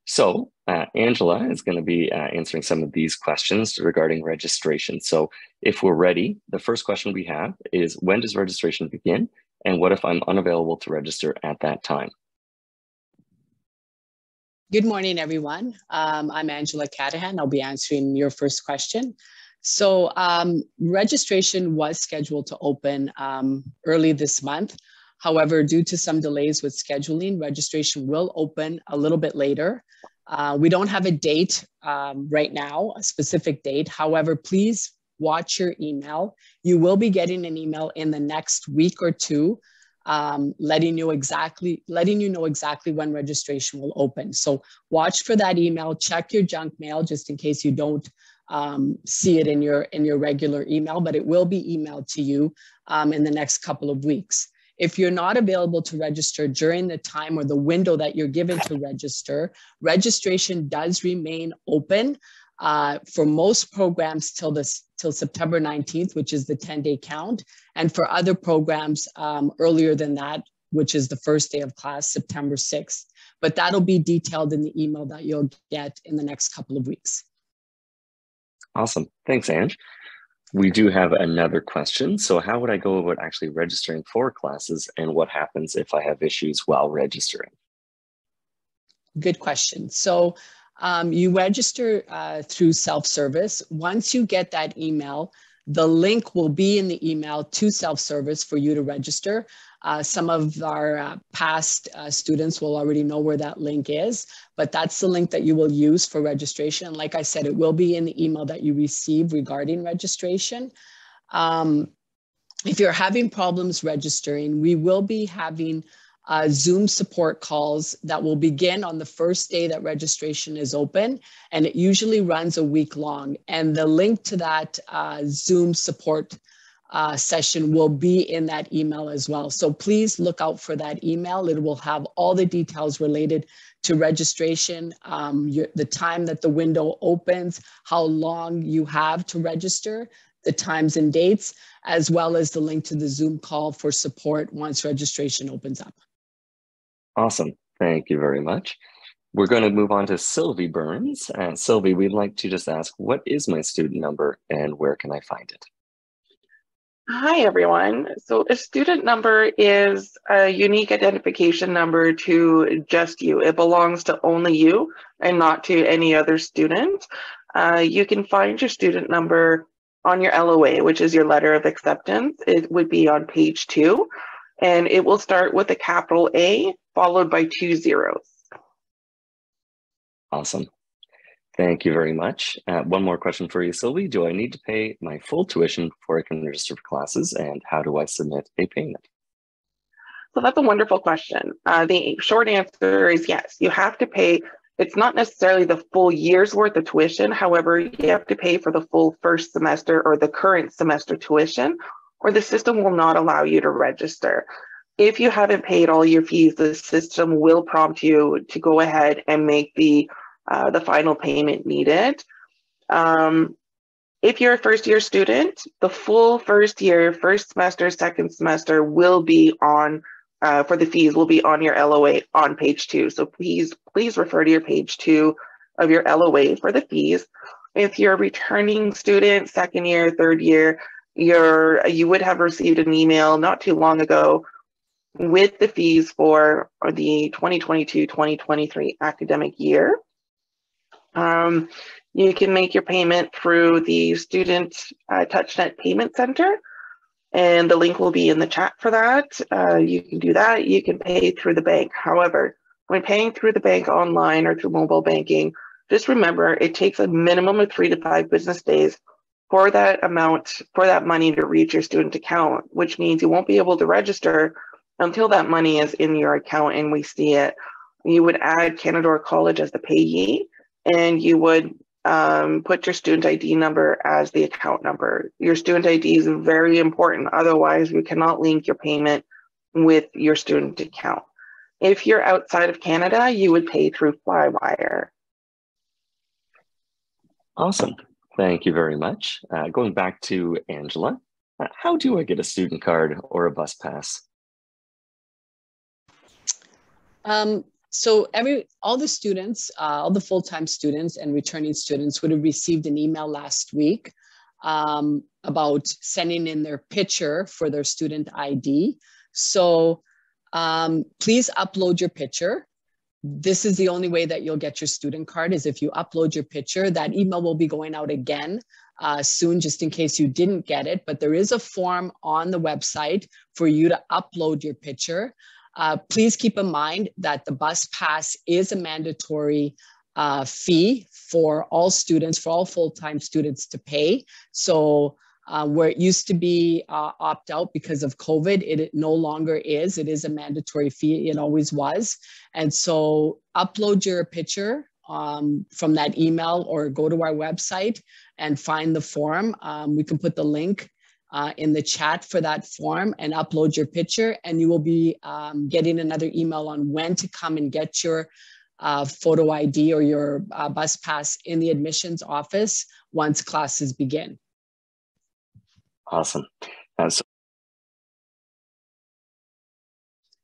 So Angela is going to be answering some of these questions regarding registration. So if we're ready, the first question we have is, when does registration begin? And what if I'm unavailable to register at that time? Good morning, everyone. I'm Angela Catahan. I'll be answering your first question. So registration was scheduled to open early this month. However, due to some delays with scheduling, registration will open a little bit later. We don't have a date right now, a specific date. However, please watch your email. You will be getting an email in the next week or two, letting you know exactly when registration will open. So watch for that email, check your junk mail just in case you don't see it in your regular email, but it will be emailed to you in the next couple of weeks. If you're not available to register during the time or the window that you're given to register, registration does remain open for most programs till September 19th, which is the 10-day count. And for other programs earlier than that, which is the first day of class, September 6th. But that'll be detailed in the email that you'll get in the next couple of weeks. Awesome. Thanks, Ange. We do have another question. So how would I go about actually registering for classes, and what happens if I have issues while registering? Good question. So you register through self-service. Once you get that email, the link will be in the email to self-service for you to register. Some of our past students will already know where that link is, but that's the link that you will use for registration. Like I said, it will be in the email that you receive regarding registration. If you're having problems registering, we will be having Zoom support calls that will begin on the first day that registration is open, and it usually runs a week long. And the link to that Zoom support session will be in that email as well. So please look out for that email. It will have all the details related to registration, the time that the window opens, how long you have to register, the times and dates, as well as the link to the Zoom call for support once registration opens up. Awesome. Thank you very much. We're going to move on to Sylvie Burns. Sylvie, we'd like to just ask, what is my student number and where can I find it? Hi, everyone. So a student number is a unique identification number to just you. It belongs to only you and not to any other student. You can find your student number on your LOA, which is your letter of acceptance. It would be on page 2, and it will start with a capital A followed by 2 zeros. Awesome. Thank you very much. One more question for you, Sylvie. Do I need to pay my full tuition before I can register for classes, and how do I submit a payment? So that's a wonderful question. The short answer is yes, you have to pay. It's not necessarily the full year's worth of tuition. However, you have to pay for the full first semester or the current semester tuition, or the system will not allow you to register. If you haven't paid all your fees, the system will prompt you to go ahead and make the final payment needed. If you're a first-year student, the full first year, first semester, second semester will be on, for the fees, will be on your LOA on page 2. So please refer to your page 2 of your LOA for the fees. If you're a returning student, second year, third year, you would have received an email not too long ago with the fees for the 2022-2023 academic year. You can make your payment through the Student TouchNet Payment Center, and the link will be in the chat for that. You can do that. You can pay through the bank. However, when paying through the bank online or through mobile banking, just remember it takes a minimum of 3 to 5 business days for that money to reach your student account, which means you won't be able to register until that money is in your account and we see it. You would add Canadore College as the payee, and you would put your student ID number as the account number. Your student ID is very important. Otherwise, we cannot link your payment with your student account. If you're outside of Canada, you would pay through Flywire. Awesome. Thank you very much. Going back to Angela, how do I get a student card or a bus pass? So all the students, all the full-time students and returning students would have received an email last week about sending in their picture for their student ID. So please upload your picture. This is the only way that you'll get your student card, is if you upload your picture. That email will be going out again soon, just in case you didn't get it. But there is a form on the website for you to upload your picture. Please keep in mind that the bus pass is a mandatory fee for all students, for all full-time students to pay. So where it used to be opt out because of COVID, it no longer is. It is a mandatory fee. It always was. And so upload your picture from that email, or go to our website and find the form. We can put the link in the chat for that form, and upload your picture, and you will be getting another email on when to come and get your photo ID or your bus pass in the admissions office once classes begin. Awesome.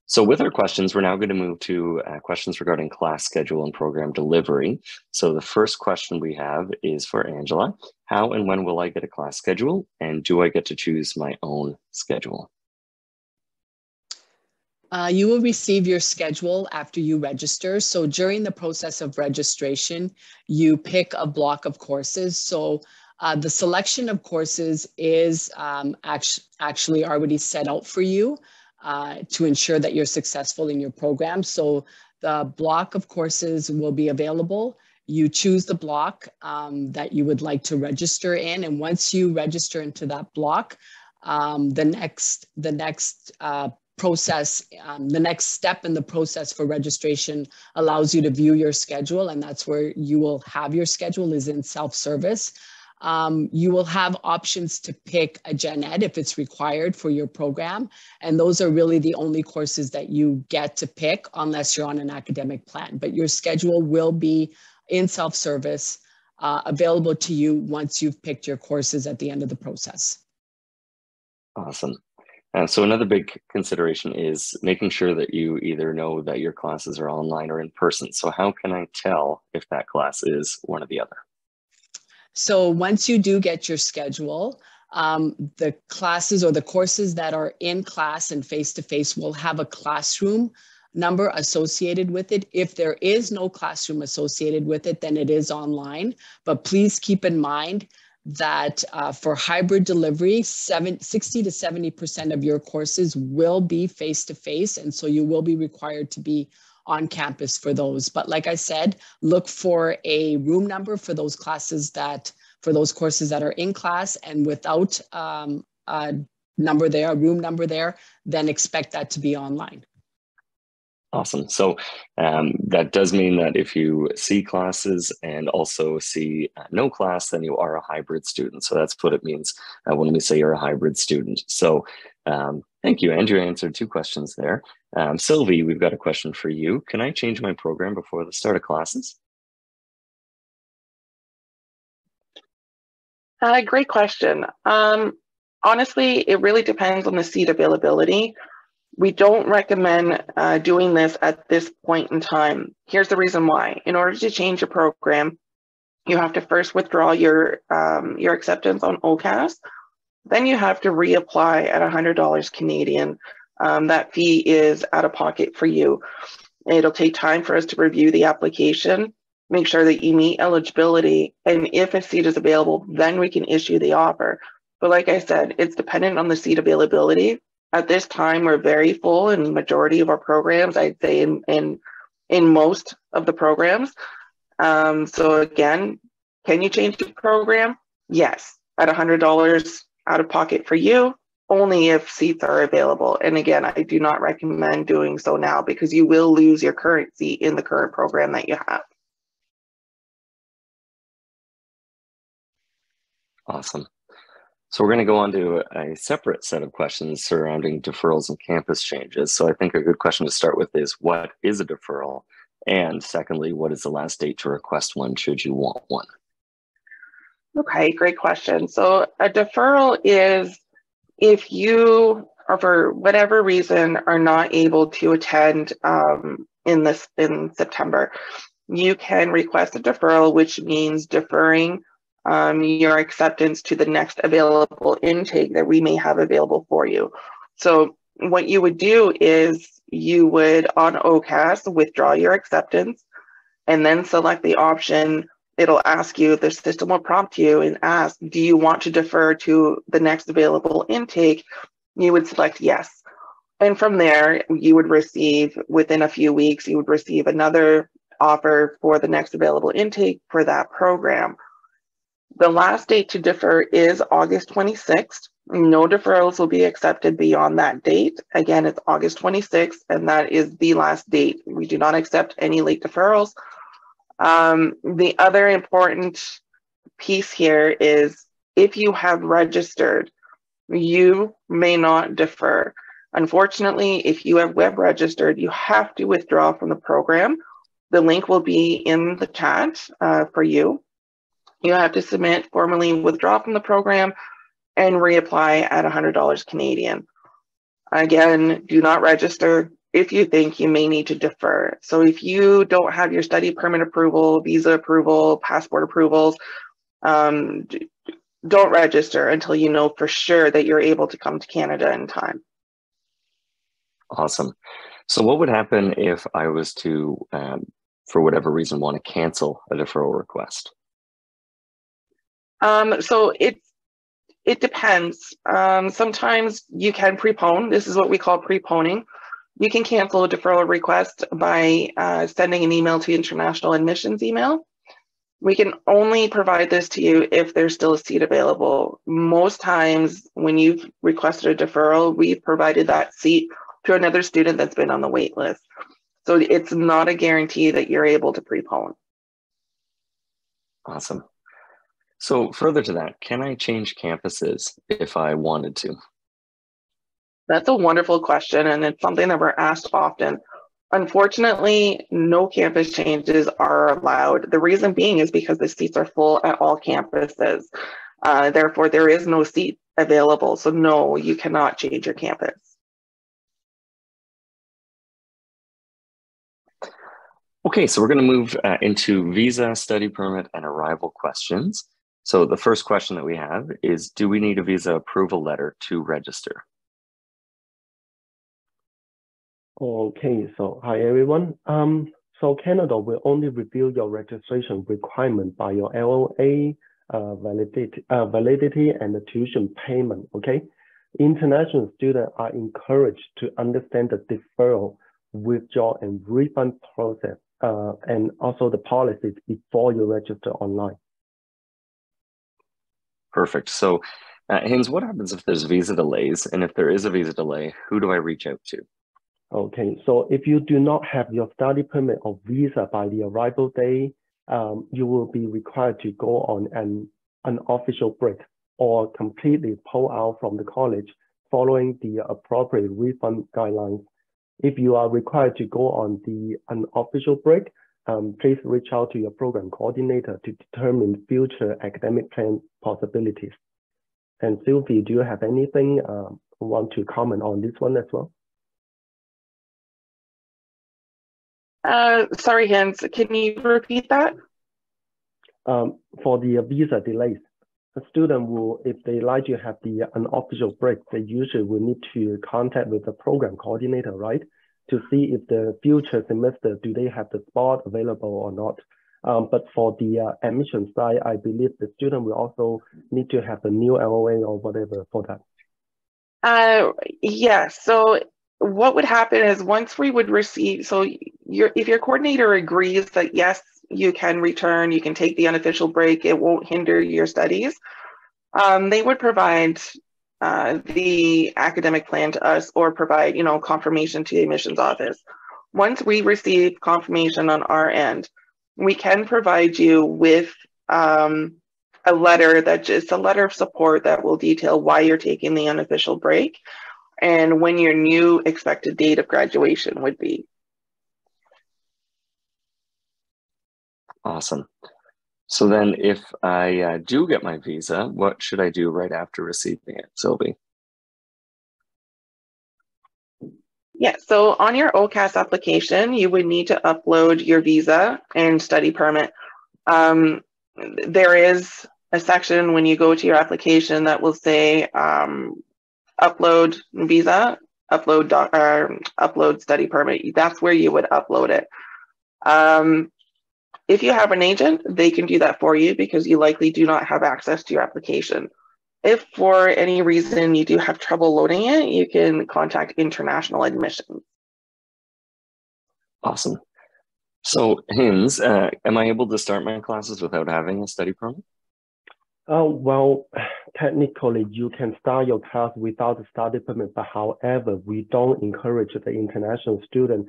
So with our questions, we're now going to move to questions regarding class schedule and program delivery. So the first question we have is for Angela. How and when will I get a class schedule? And do I get to choose my own schedule? You will receive your schedule after you register. So during the process of registration, you pick a block of courses. So the selection of courses is actually already set out for you to ensure that you're successful in your program. So the block of courses will be available. You choose the block that you would like to register in. And once you register into that block, the next step in the process for registration allows you to view your schedule, and that's where you will have your schedule, is in self-service. You will have options to pick a gen ed if it's required for your program, and those are really the only courses that you get to pick unless you're on an academic plan. But your schedule will be in self-service, available to you once you've picked your courses at the end of the process. Awesome. So another big consideration is making sure that you either know that your classes are online or in person. So how can I tell if that class is one or the other? So once you do get your schedule, the classes or the courses that are in class and face-to-face will have a classroom number associated with it. If there is no classroom associated with it, then it is online. But please keep in mind that for hybrid delivery, 60 to 70% of your courses will be face-to-face. And so you will be required to be on campus for those. But like I said, look for a room number for those classes for those courses that are in class, and without a number there, a room number there, then expect that to be online. Awesome. So that does mean that if you see classes and also see no class, then you are a hybrid student. So that's what it means when we say you're a hybrid student. So thank you, Andrew. Answered two questions there. Sylvie, we've got a question for you. Can I change my program before the start of classes? Great question. Honestly, it really depends on the seat availability. We don't recommend doing this at this point in time. Here's the reason why. In order to change your program, you have to first withdraw your acceptance on OCAS. Then you have to reapply at $100 Canadian. That fee is out of pocket for you. It'll take time for us to review the application, make sure that you meet eligibility, and if a seat is available, then we can issue the offer. But like I said, it's dependent on the seat availability. At this time, we're very full in the majority of our programs, I'd say in most of the programs. So again, can you change the program? Yes, at $100 out of pocket for you, only if seats are available. And again, I do not recommend doing so now, because you will lose your current seat in the current program that you have. Awesome. So we're going to go on to a separate set of questions surrounding deferrals and campus changes. So I think a good question to start with is, what is a deferral? And secondly, what is the last date to request one should you want one? Okay, great question. So a deferral is if you, or for whatever reason, are not able to attend in September, you can request a deferral, which means deferring your acceptance to the next available intake that we may have available for you. So what you would do is you would on OCAS withdraw your acceptance and then select the option. It'll ask you, the system will prompt you and ask, do you want to defer to the next available intake? You would select yes. And from there, you would receive, within a few weeks, you would receive another offer for the next available intake for that program. The last date to defer is August 26th. No deferrals will be accepted beyond that date. Again, it's August 26th, and that is the last date. We do not accept any late deferrals. The other important piece here is if you have registered, you may not defer. Unfortunately, if you have web registered, you have to withdraw from the program. The link will be in the chat for you. You have to submit, formally withdraw from the program, and reapply at $100 Canadian. Again, do not register if you think you may need to defer. So if you don't have your study permit approval, visa approval, passport approvals, don't register until you know for sure that you're able to come to Canada in time. Awesome. So what would happen if I was to, for whatever reason, want to cancel a deferral request? So it depends. Sometimes you can prepone. This is what we call preponing. You can cancel a deferral request by sending an email to International Admissions email. We can only provide this to you if there's still a seat available. Most times when you've requested a deferral, we've provided that seat to another student that's been on the wait list. So it's not a guarantee that you're able to prepone. Awesome. So further to that, can I change campuses if I wanted to? That's a wonderful question, and it's something that we're asked often. Unfortunately, no campus changes are allowed. The reason being is because the seats are full at all campuses. Therefore, there is no seat available. So no, you cannot change your campus. Okay, so we're going to move into visa, study permit, and arrival questions. So the first question that we have is, do we need a visa approval letter to register? Okay, so hi everyone. So Canada will only review your registration requirement by your LOA, validity and the tuition payment, okay? International students are encouraged to understand the deferral, withdrawal and refund process, and also the policies before you register online. Perfect. So Hins, what happens if there's visa delays? And if there is a visa delay, who do I reach out to? Okay, so if you do not have your study permit or visa by the arrival day, you will be required to go on an unofficial break or completely pull out from the college following the appropriate refund guidelines. If you are required to go on the unofficial break, please reach out to your program coordinator to determine future academic plan possibilities. And Sylvie, do you have anything you want to comment on this one as well? Sorry, Hans, can you repeat that? For the visa delays, a student will, if they like to have the unofficial break, they usually will need to contact with the program coordinator, right? To see if the future semester, do they have the spot available or not. But for the admission side, I believe the student will also need to have a new LOA or whatever for that. Yeah, so what would happen is once we would receive, so if your coordinator agrees that yes, you can return, you can take the unofficial break, it won't hinder your studies, they would provide the academic plan to us or provide, confirmation to the admissions office. Once we receive confirmation on our end, we can provide you with a letter that just a letter of support that will detail why you're taking the unofficial break and when your new expected date of graduation would be. Awesome. So then if I do get my visa, what should I do right after receiving it, Sylvie? Yeah, so on your OCAS application, you would need to upload your visa and study permit. There is a section when you go to your application that will say upload visa, upload study permit. That's where you would upload it. If you have an agent, they can do that for you because you likely do not have access to your application. If for any reason you do have trouble loading it, you can contact International Admissions. Awesome. So, Hins, am I able to start my classes without having a study permit? Well, technically, you can start your class without a study permit, but however, we don't encourage the international student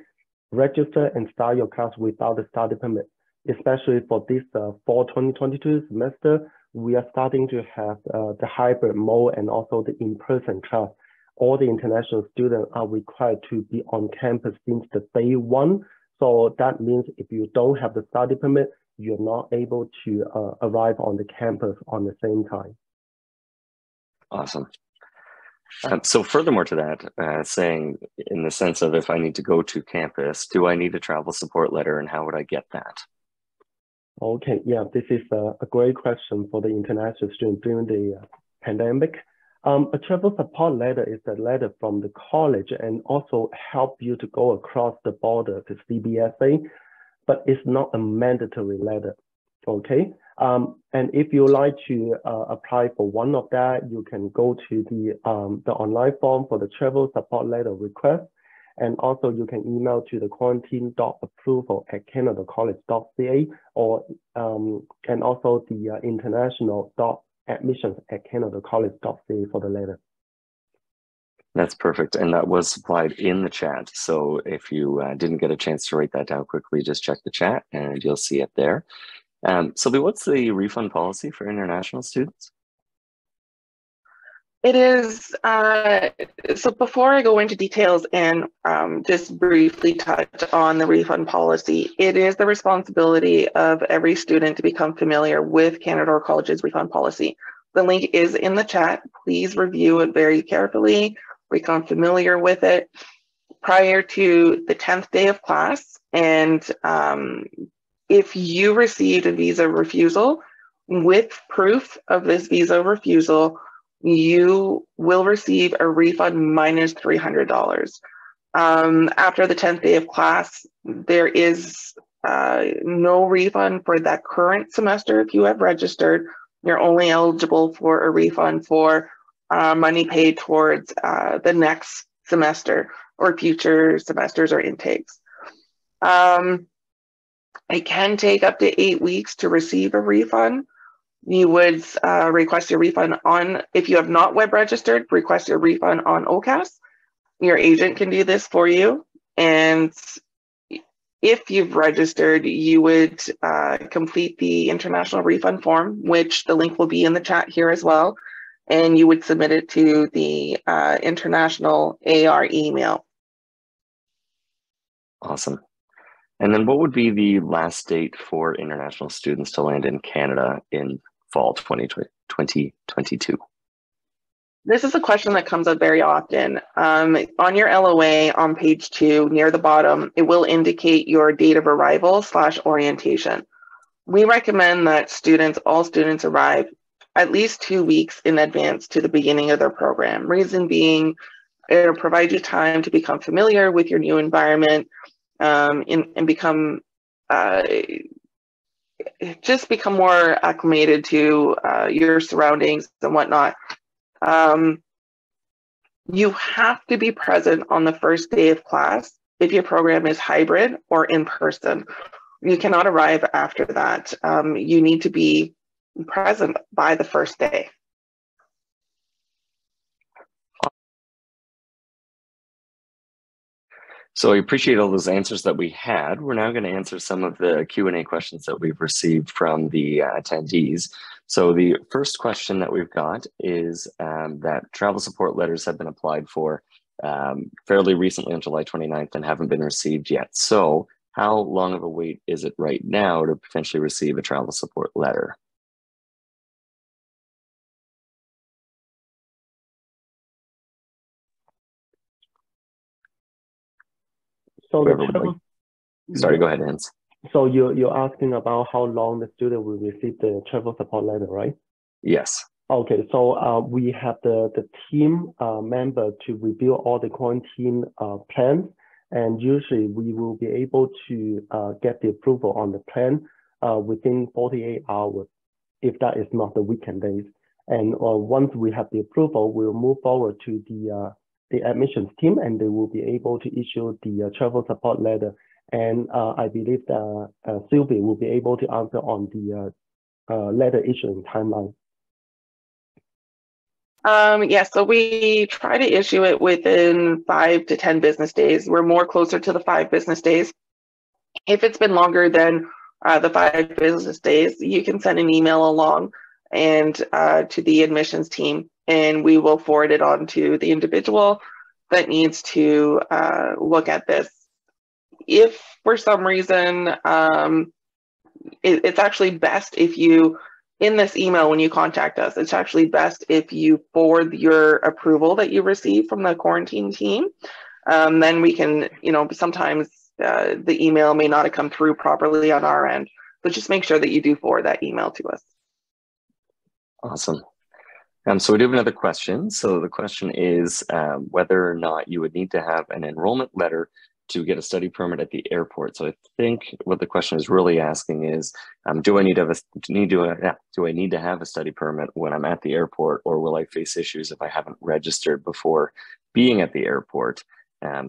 register and start your class without a study permit, especially for this fall 2022 semester. We are starting to have the hybrid mode and also the in-person class. All the international students are required to be on campus since the day one. So that means if you don't have the study permit, you're not able to arrive on the campus on the same time. Awesome. So furthermore to that, saying in the sense of if I need to go to campus, do I need a travel support letter and how would I get that? Okay, yeah, this is a great question for the international student during the pandemic. A travel support letter is a letter from the college and also help you to go across the border to CBSA, but it's not a mandatory letter, okay? And if you like to apply for one of that, you can go to the online form for the travel support letter request. And also you can email to the quarantine.approval@canadorecollege.ca or and also the international.admissions@canadorecollege.ca for the letter. That's perfect. And that was supplied in the chat. So if you didn't get a chance to write that down quickly, just check the chat and you'll see it there. Sylvie, what's the refund policy for international students? It is, so before I go into details and just briefly touch on the refund policy, it is the responsibility of every student to become familiar with Canadore College's refund policy. The link is in the chat. Please review it very carefully, become familiar with it prior to the 10th day of class. And if you received a visa refusal, with proof of this visa refusal, you will receive a refund minus $300. After the 10th day of class, there is no refund for that current semester. If you have registered, you're only eligible for a refund for money paid towards the next semester or future semesters or intakes. It can take up to 8 weeks to receive a refund. You would request your refund on, if you have not web registered, request your refund on OCAS. Your agent can do this for you. And if you've registered, you would complete the international refund form, which the link will be in the chat here as well. And you would submit it to the international AR email. Awesome. And then what would be the last date for international students to land in Canada in fall 2022? This is a question that comes up very often. On your LOA on page 2, near the bottom, it will indicate your date of arrival / orientation. We recommend that all students arrive at least 2 weeks in advance to the beginning of their program. Reason being, it'll provide you time to become familiar with your new environment, and become more acclimated to your surroundings and whatnot. You have to be present on the first day of class if your program is hybrid or in person. You cannot arrive after that. You need to be present by the first day. So I appreciate all those answers that we had. We're now going to answer some of the Q&A questions that we've received from the attendees. So the first question that we've got is that travel support letters have been applied for fairly recently on July 29th and haven't been received yet. So how long of a wait is it right now to potentially receive a travel support letter? So whoever would like. Sorry, go ahead, Hans. So you're asking about how long the student will receive the travel support letter, right? Yes. Okay, so we have the team member to review all the quarantine plans, and usually we will be able to get the approval on the plan within 48 hours, if that is not the weekend days. And once we have the approval, we'll move forward to the admissions team, and they will be able to issue the travel support letter. And I believe that Sylvie will be able to answer on the letter issuing timeline. So we try to issue it within 5 to 10 business days. We're more closer to the 5 business days. If it's been longer than the 5 business days, you can send an email along and to the admissions team, and we will forward it on to the individual that needs to look at this. If for some reason, it's actually best if you, in this email, when you contact us, it's actually best if you forward your approval that you received from the quarantine team. Then we can, sometimes the email may not have come through properly on our end, but just make sure that you do forward that email to us. Awesome. So we do have another question. So the question is whether or not you would need to have an enrollment letter to get a study permit at the airport. So I think what the question is really asking is, do I need to have a study permit when I'm at the airport, or will I face issues if I haven't registered before being at the airport?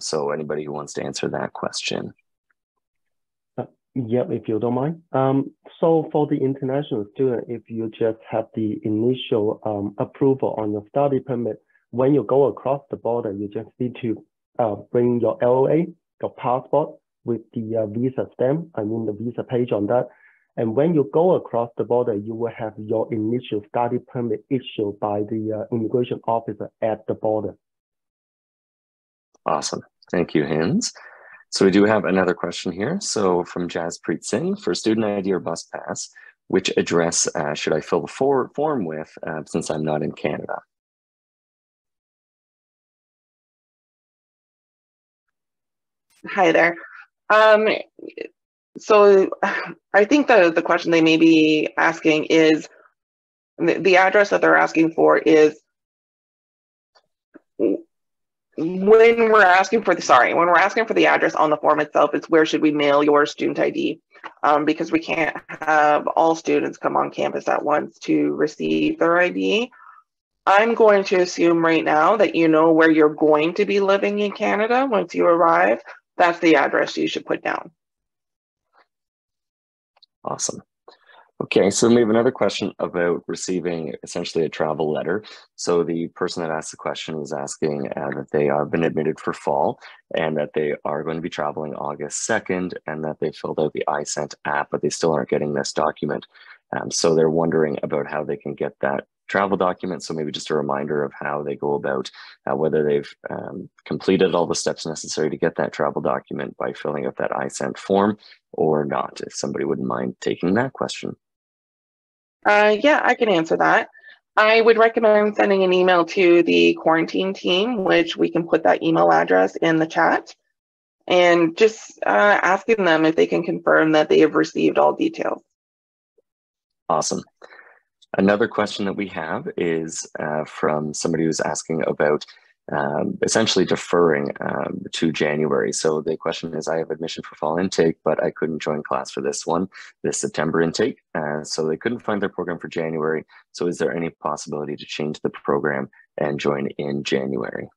So anybody who wants to answer that question. Yep, if you don't mind. So for the international student, if you just have the initial approval on your study permit, when you go across the border, you just need to bring your LOA, your passport with the visa stamp, the visa page on that. And when you go across the border, you will have your initial study permit issued by the immigration officer at the border. Awesome. Thank you, Hans. So we do have another question here. So from Jaspreet Singh, for student ID or bus pass, which address should I fill the form with since I'm not in Canada? Hi there. So I think the question they may be asking is, the address that they're asking for is, when we're asking for the address on the form itself, it's where should we mail your student ID? Because we can't have all students come on campus at once to receive their ID. I'm going to assume right now that you know where you're going to be living in Canada once you arrive. That's the address you should put down. Awesome. Okay, so we have another question about receiving essentially a travel letter. So the person that asked the question was asking that they have been admitted for fall and that they are going to be traveling August 2nd and that they filled out the Isent app, but they still aren't getting this document. So they're wondering about how they can get that travel document. So maybe just a reminder of how they go about whether they've completed all the steps necessary to get that travel document by filling out that Isent form or not, if somebody wouldn't mind taking that question. Yeah, I can answer that. I would recommend sending an email to the quarantine team, which we can put that email address in the chat, and just asking them if they can confirm that they have received all details. Awesome. Another question that we have is from somebody who's asking about essentially deferring to January. So the question is, I have admission for fall intake, but I couldn't join class for this September intake. So they couldn't find their program for January. So is there any possibility to change the program and join in January?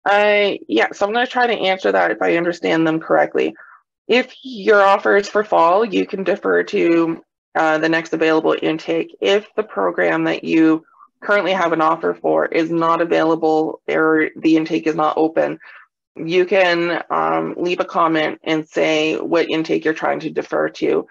Yeah, so I'm going to try to answer that if I understand them correctly. If your offer is for fall, you can defer to the next available intake. If the program that you currently have an offer for is not available or the intake is not open, you can leave a comment and say what intake you're trying to defer to.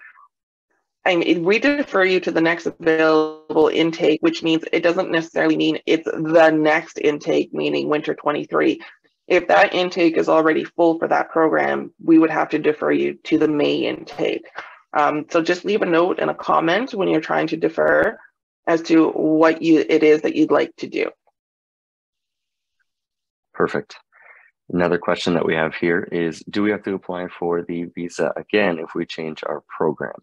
We defer you to the next available intake, which means it doesn't necessarily mean it's the next intake, meaning winter 23. If that intake is already full for that program, we would have to defer you to the May intake. So just leave a note and a comment when you're trying to defer as to what it is that you'd like to do. Perfect. Another question that we have here is, do we have to apply for the visa again if we change our program?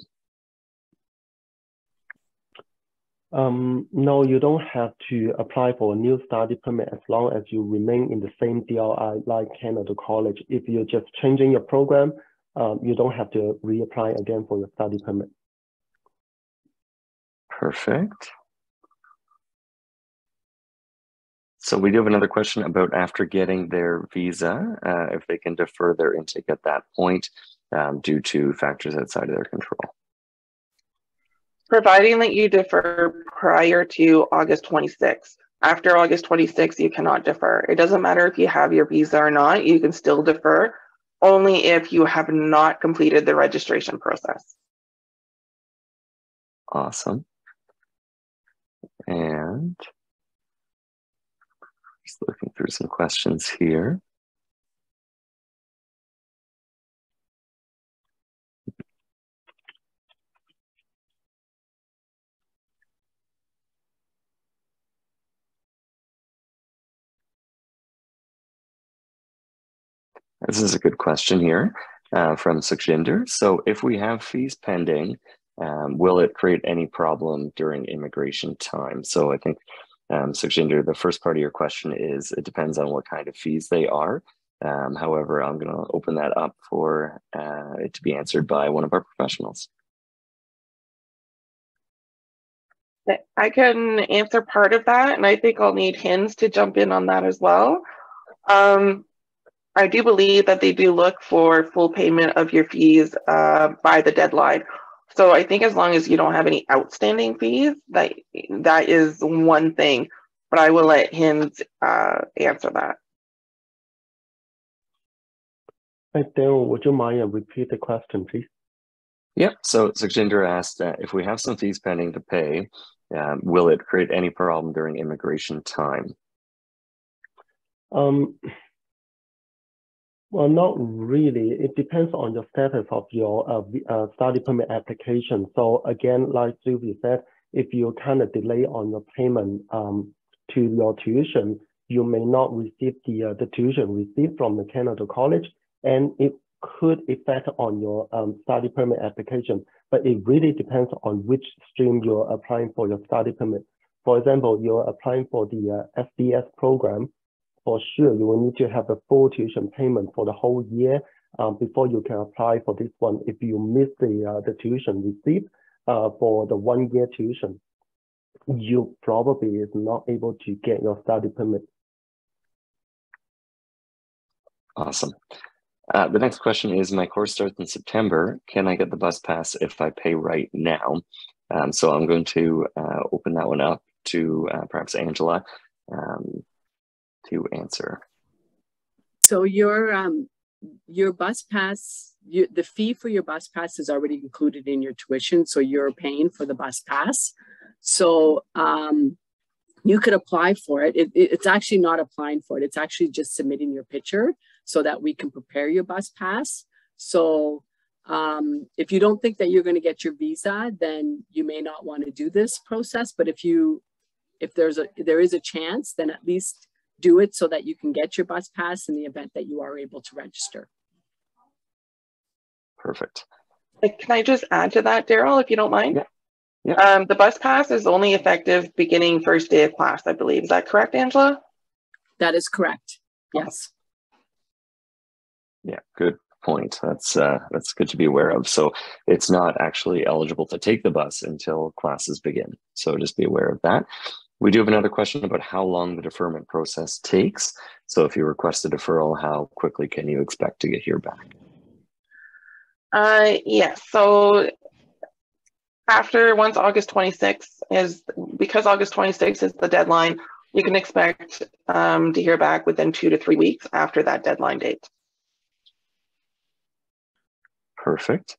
No, you don't have to apply for a new study permit as long as you remain in the same DLI like Canadore College. If you're just changing your program, you don't have to reapply again for your study permit. Perfect. So we do have another question about after getting their visa, if they can defer their intake at that point due to factors outside of their control. Providing that you defer prior to August 26th. After August 26th, you cannot defer. It doesn't matter if you have your visa or not, you can still defer, only if you have not completed the registration process. Awesome. And just looking through some questions here. This is a good question here from Sukhjinder. So if we have fees pending, will it create any problem during immigration time? So I think, Sukhjinder, the first part of your question is, it depends on what kind of fees they are. However, I'm going to open that up for it to be answered by one of our professionals. I can answer part of that, and I think I'll need Hins to jump in on that as well. I do believe that they do look for full payment of your fees by the deadline. So I think as long as you don't have any outstanding fees, that is one thing, but I will let Hins answer that. Daryl, would you mind repeat the question, please? Yep. So Sukhjinder asked, if we have some fees pending to pay, will it create any problem during immigration time? Well, not really. It depends on your status of your study permit application. So again, like Sylvia said, if you kind of delay on your payment to your tuition, you may not receive the tuition received from the Canadore College, and it could affect on your study permit application. But it really depends on which stream you're applying for your study permit. For example, you're applying for the SDS program. For sure, you will need to have a full tuition payment for the whole year before you can apply for this one. If you miss the tuition received for the 1 year tuition, you probably is not able to get your study permit. Awesome. The next question is, my course starts in September. Can I get the bus pass if I pay right now? So I'm going to open that one up to perhaps Angela to answer. So your bus pass, the fee for your bus pass is already included in your tuition, so you're paying for the bus pass. So you could apply for it. It's actually not applying for it. It's actually just submitting your picture so that we can prepare your bus pass. So if you don't think that you're going to get your visa, then you may not want to do this process. But if there is a chance, then at least do it so that you can get your bus pass in the event that you are able to register. Perfect. Can I just add to that, Daryl, if you don't mind? Yeah. Yeah. The bus pass is only effective beginning first day of class, I believe. Is that correct, Angela? That is correct. Yes. Yeah, good point. That's good to be aware of. So it's not actually eligible to take the bus until classes begin. So just be aware of that. We do have another question about how long the deferment process takes. So if you request a deferral, how quickly can you expect to hear back? Yes. So once August 26th because August 26th is the deadline, you can expect to hear back within 2 to 3 weeks after that deadline date. Perfect.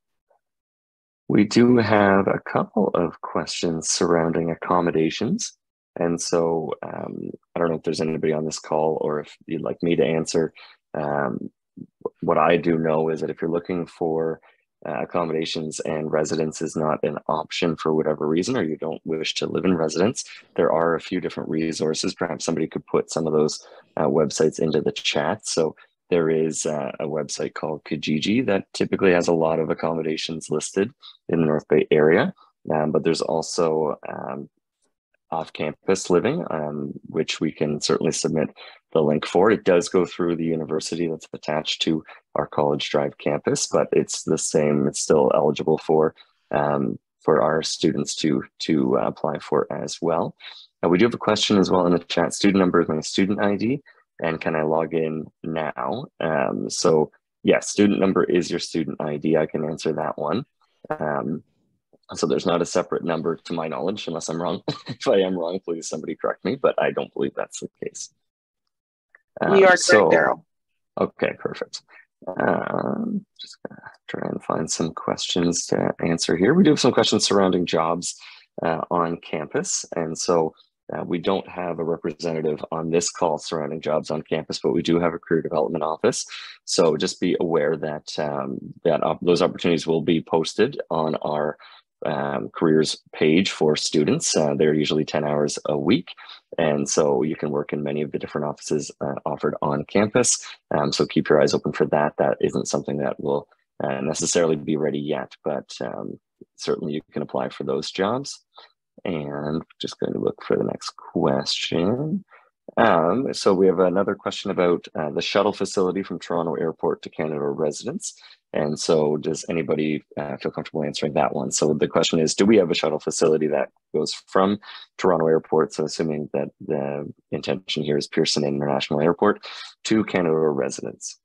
We do have a couple of questions surrounding accommodations. And so I don't know if there's anybody on this call or if you'd like me to answer. What I do know is that if you're looking for accommodations and residence is not an option for whatever reason, or you don't wish to live in residence, there are a few different resources. Perhaps somebody could put some of those websites into the chat. So there is a website called Kijiji that typically has a lot of accommodations listed in the North Bay area, but there's also off-campus living, which we can certainly submit the link for. It does go through the university that's attached to our College Drive campus, but it's the same. It's still eligible for our students to apply for as well. We do have a question as well in the chat. Student number is my student ID, and can I log in now? So yes, student number is your student ID. I can answer that one. So there's not a separate number to my knowledge, unless I'm wrong. If I am wrong, please somebody correct me, but I don't believe that's the case. You are correct, Daryl. Okay, perfect. Just gonna try and find some questions to answer here. We do have some questions surrounding jobs on campus. And so we don't have a representative on this call surrounding jobs on campus, but we do have a career development office. So just be aware that, those opportunities will be posted on our careers page for students. They're usually 10 hours a week. And so you can work in many of the different offices offered on campus. So keep your eyes open for that. That isn't something that will necessarily be ready yet, but certainly you can apply for those jobs. And just going to look for the next question. So we have another question about the shuttle facility from Toronto Airport to Canadore residents. And so does anybody feel comfortable answering that one? So the question is, do we have a shuttle facility that goes from Toronto Airport, so assuming that the intention here is Pearson International Airport, to Canadore residents?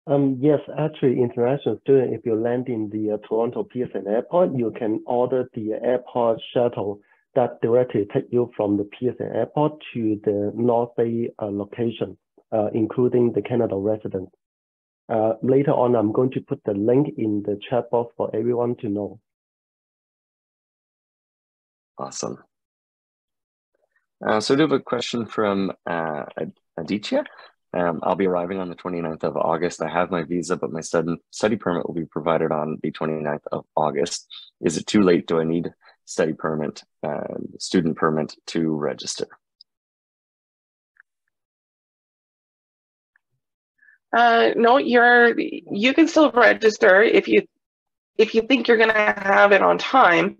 Yes, actually, international student, if you land in the Toronto Pearson Airport, you can order the airport shuttle that directly take you from the Pearson Airport to the North Bay location, including the Canadore residents. Later on, I'm going to put the link in the chat box for everyone to know. Awesome. So I do have a question from Aditya. I'll be arriving on the 29th of August. I have my visa, but my study permit will be provided on the 29th of August. Is it too late? Do I need study permit, student permit to register? No, you can still register if you think you're going to have it on time,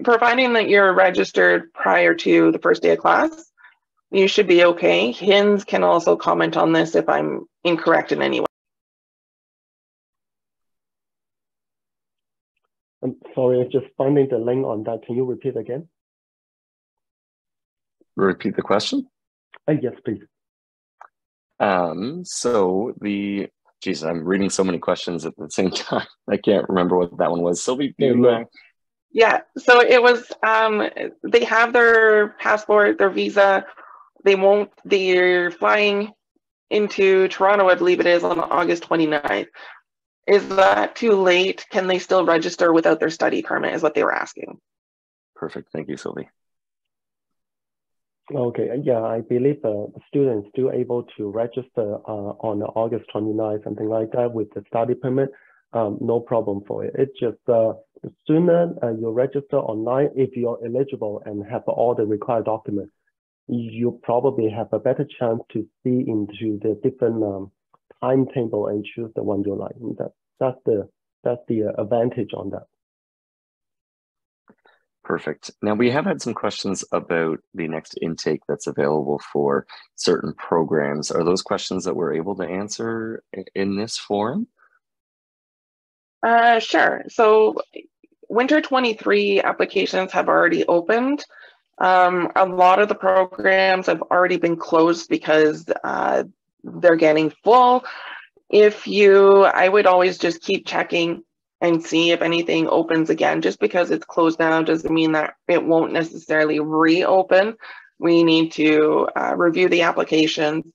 providing that you're registered prior to the first day of class. You should be okay. HINS can also comment on this if I'm incorrect in any way. I'm sorry, I'm just finding the link on that. Can you repeat again? Repeat the question? Yes, please. Geez, I'm reading so many questions at the same time. I can't remember what that one was. Sylvie, Yeah, so it was, they have their passport, their visa. They're flying into Toronto, I believe it is, on August 29th. Is that too late? Can they still register without their study permit, is what they were asking. Perfect, thank you, Sylvie. Okay, yeah, I believe students still able to register on August 29th, something like that, with the study permit. No problem for it. It's just the sooner you register online, if you're eligible and have all the required documents, you probably have a better chance to see into the different timetable and choose the one you like. That's the advantage on that. Perfect. Now we have had some questions about the next intake that's available for certain programs. Are those questions that we're able to answer in this forum? Sure. So winter 23 applications have already opened. A lot of the programs have already been closed because they're getting full. I would always just keep checking and see if anything opens again. Just because it's closed now doesn't mean that it won't necessarily reopen. We need to review the applications,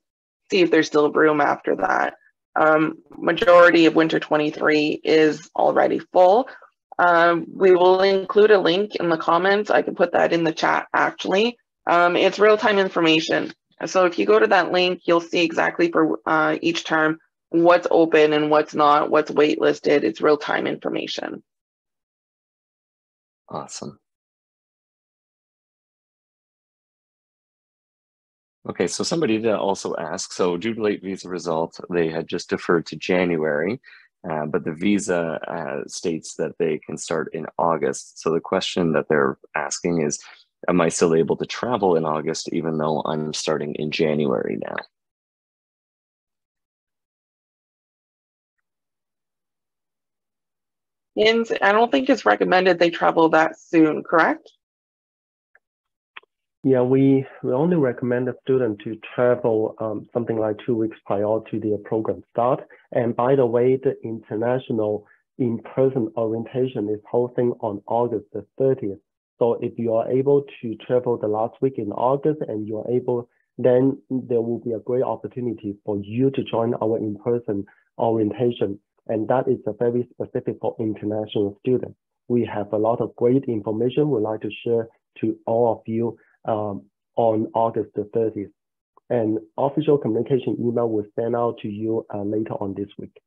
see if there's still room after that. Majority of winter 23 is already full. We will include a link in the comments. I can put that in the chat actually. It's real-time information. So if you go to that link, you'll see exactly for each term what's open and what's not, what's waitlisted. It's real-time information. Awesome. Okay, so somebody to also ask, so due to late visa results, they had just deferred to January, but the visa states that they can start in August. So the question that they're asking is, am I still able to travel in August even though I'm starting in January now? And I don't think it's recommended they travel that soon, correct? Yeah, we only recommend the student to travel something like 2 weeks prior to their program start. And by the way, the international in-person orientation is hosting on August the 30th. So if you are able to travel the last week in August and you are able, then there will be a great opportunity for you to join our in-person orientation. And that is a very specific for international students. We have a lot of great information we'd like to share to all of you on August the 30th. And official communication email will send out to you later on this week.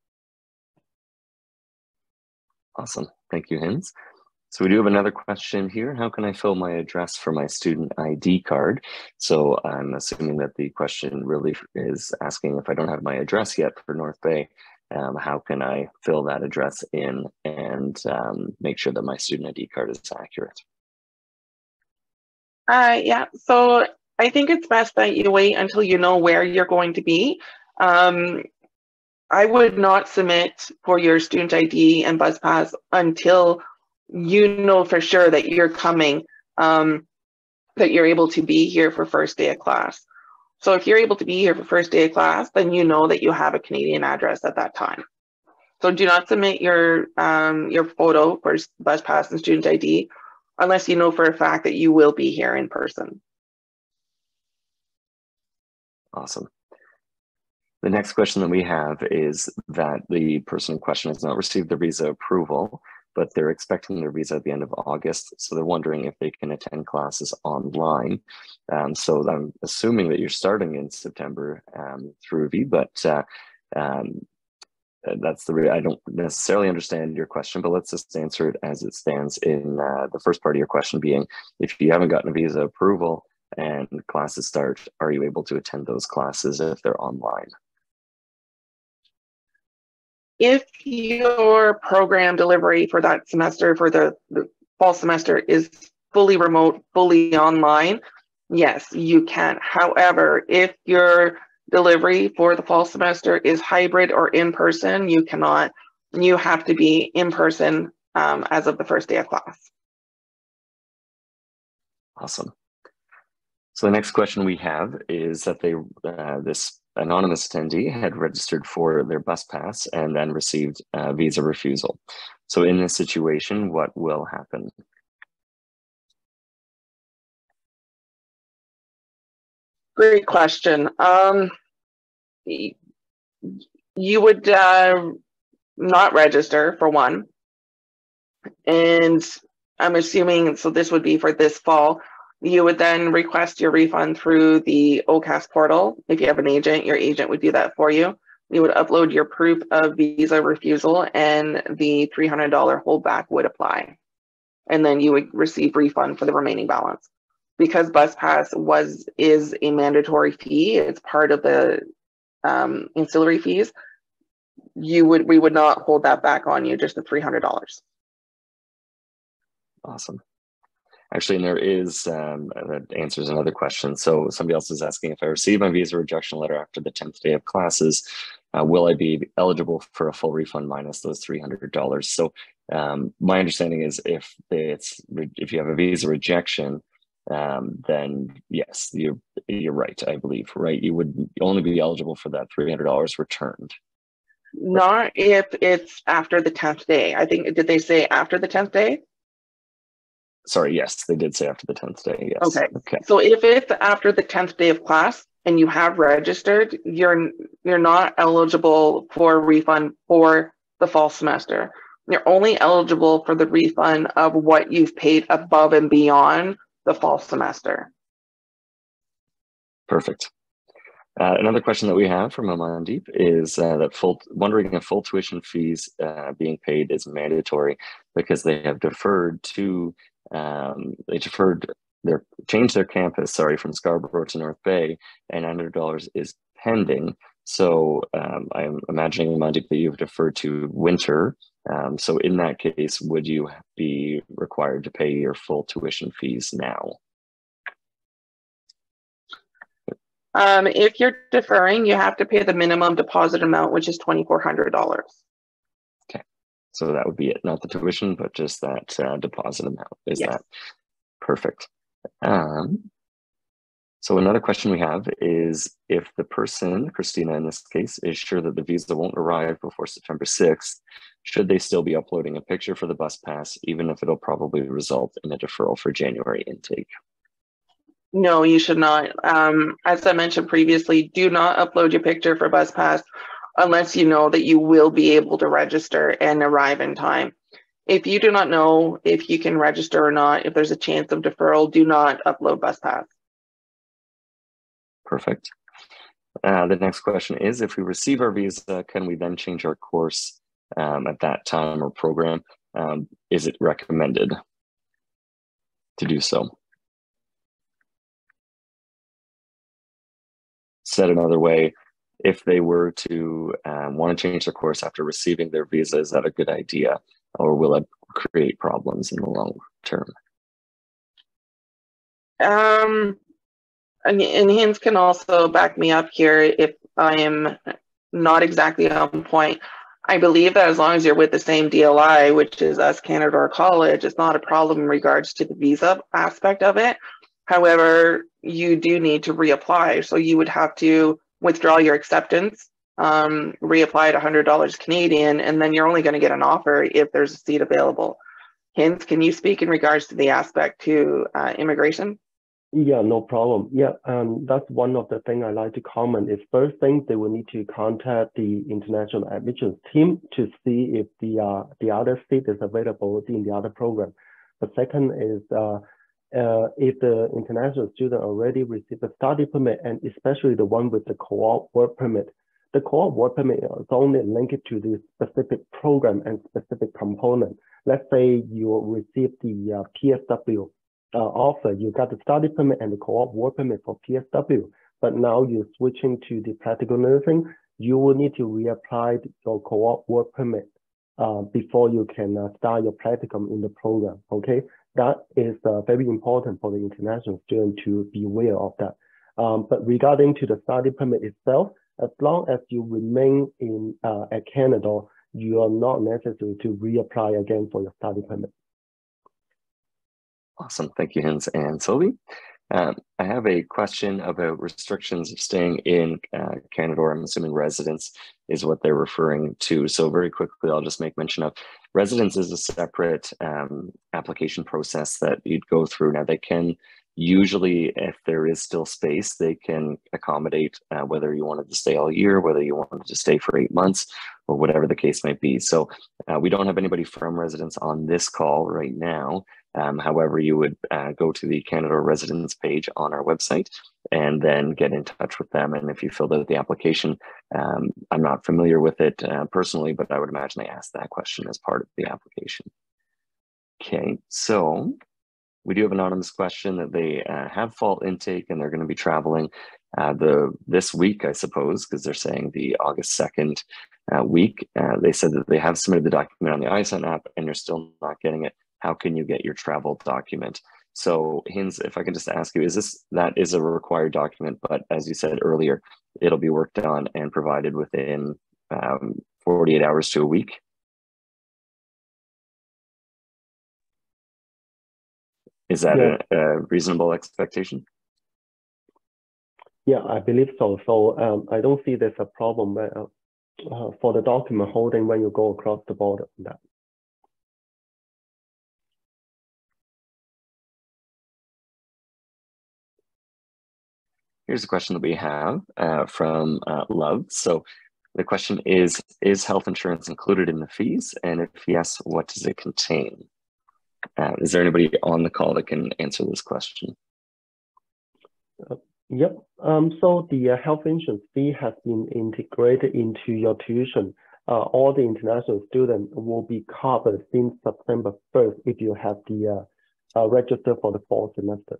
Awesome. Thank you, Hins. So we do have another question here. How can I fill my address for my student ID card? So I'm assuming that the question really is asking if I don't have my address yet for North Bay, how can I fill that address in and make sure that my student ID card is accurate? Yeah, so I think it's best that you wait until you know where you're going to be. I would not submit for your student ID and bus pass until you know for sure that you're coming, that you're able to be here for first day of class. So if you're able to be here for first day of class, then you know that you have a Canadian address at that time. So do not submit your photo for bus pass and student ID unless you know for a fact that you will be here in person. Awesome. The next question that we have is that the person in question has not received the visa approval, but they're expecting their visa at the end of August. So they're wondering if they can attend classes online. So I'm assuming that you're starting in September through V, but that's I don't necessarily understand your question, but let's just answer it as it stands in the first part of your question being, if you haven't gotten a visa approval and classes start, are you able to attend those classes if they're online? If your program delivery for that semester, for the fall semester, is fully remote, fully online, yes, you can. However, if your delivery for the fall semester is hybrid or in person, you cannot. You have to be in person as of the first day of class. Awesome. So the next question we have is that this anonymous attendee had registered for their bus pass and then received visa refusal. So in this situation, what will happen? Great question. You would not register for one. And I'm assuming, so this would be for this fall, you would then request your refund through the OCAS portal. If you have an agent, your agent would do that for you. You would upload your proof of visa refusal and the $300 holdback would apply. And then you would receive refund for the remaining balance. Because bus pass is a mandatory fee, it's part of the ancillary fees, we would not hold that back on you, just the $300. Awesome. Actually, and there is, that answers another question. So somebody else is asking, if I receive my visa rejection letter after the 10th day of classes, will I be eligible for a full refund minus those $300? So my understanding is if you have a visa rejection, then yes, you're right, I believe, right? You would only be eligible for that $300 returned. Not if it's after the 10th day. I think, did they say after the 10th day? Sorry, yes, they did say after the 10th day, yes. Okay. So if it's after the 10th day of class and you have registered, you're not eligible for a refund for the fall semester. You're only eligible for the refund of what you've paid above and beyond the fall semester. Perfect. Another question that we have from Amandeep is wondering if full tuition fees being paid is mandatory because they have deferred changed their campus, sorry, from Scarborough to North Bay, and $900 is pending. So I'm imagining, Mandeep, that you've deferred to winter. So in that case, would you be required to pay your full tuition fees now? If you're deferring, you have to pay the minimum deposit amount, which is $2,400. Okay, so that would be it, not the tuition, but just that deposit amount. Is Yes. that perfect? So another question we have is, if the person, Christina in this case, is sure that the visa won't arrive before September 6th, should they still be uploading a picture for the bus pass, even if it'll probably result in a deferral for January intake? No, you should not. As I mentioned previously, do not upload your picture for bus pass unless you know that you will be able to register and arrive in time. If you do not know if you can register or not, if there's a chance of deferral, do not upload bus pass. Perfect. The next question is, if we receive our visa, can we then change our course at that time or program? Is it recommended to do so? Said another way, if they were to want to change their course after receiving their visa, is that a good idea, or will it create problems in the long term? And Hinz can also back me up here if I am not exactly on point. I believe that as long as you're with the same DLI, which is us, Canadore College, it's not a problem in regards to the visa aspect of it. However, you do need to reapply. So you would have to withdraw your acceptance, reapply at $100 Canadian, and then you're only going to get an offer if there's a seat available. Hinz, can you speak in regards to the aspect to immigration? Yeah, no problem. Yeah, that's one of the things I like to comment is, first thing, they will need to contact the international admissions team to see if the other seat is available in the other program. The second is if the international student already received a study permit, and especially the one with the co-op work permit, the co-op work permit is only linked to the specific program and specific component. Let's say you receive the PSW offer, you got the study permit and the co-op work permit for PSW, but now you're switching to the practical nursing, you will need to reapply your co-op work permit before you can start your practicum in the program, okay? That is very important for the international student to be aware of that. But regarding to the study permit itself, as long as you remain in at Canadore, you are not necessary to reapply again for your study permit. Awesome. Thank you, Hinz and Sylvie. I have a question about restrictions of staying in Canadore. I'm assuming residence is what they're referring to. So very quickly, I'll just make mention of residence is a separate application process that you'd go through. Now, they can usually, if there is still space, they can accommodate whether you wanted to stay all year, whether you wanted to stay for 8 months, or whatever the case might be. So we don't have anybody from residence on this call right now. However, you would go to the Canadore residence page on our website and then get in touch with them. And if you filled out the application, I'm not familiar with it personally, but I would imagine they asked that question as part of the application. Okay, so we do have an anonymous question that they have fall intake and they're going to be traveling this week, I suppose, because they're saying the August 2nd week. They said that they have submitted the document on the Isent App and you're still not getting it. How can you get your travel document? So Hinz, if I can just ask you, that is a required document, but as you said earlier, it'll be worked on and provided within 48 hours to a week? Is that a reasonable expectation? Yeah, I believe so. So I don't see there's a problem for the document holding when you go across the border on that. Here's a question that we have from Love. So the question is health insurance included in the fees? And if yes, what does it contain? Is there anybody on the call that can answer this question? Yep. So the health insurance fee has been integrated into your tuition. All the international students will be covered since September 1st if you have the register for the fall semester.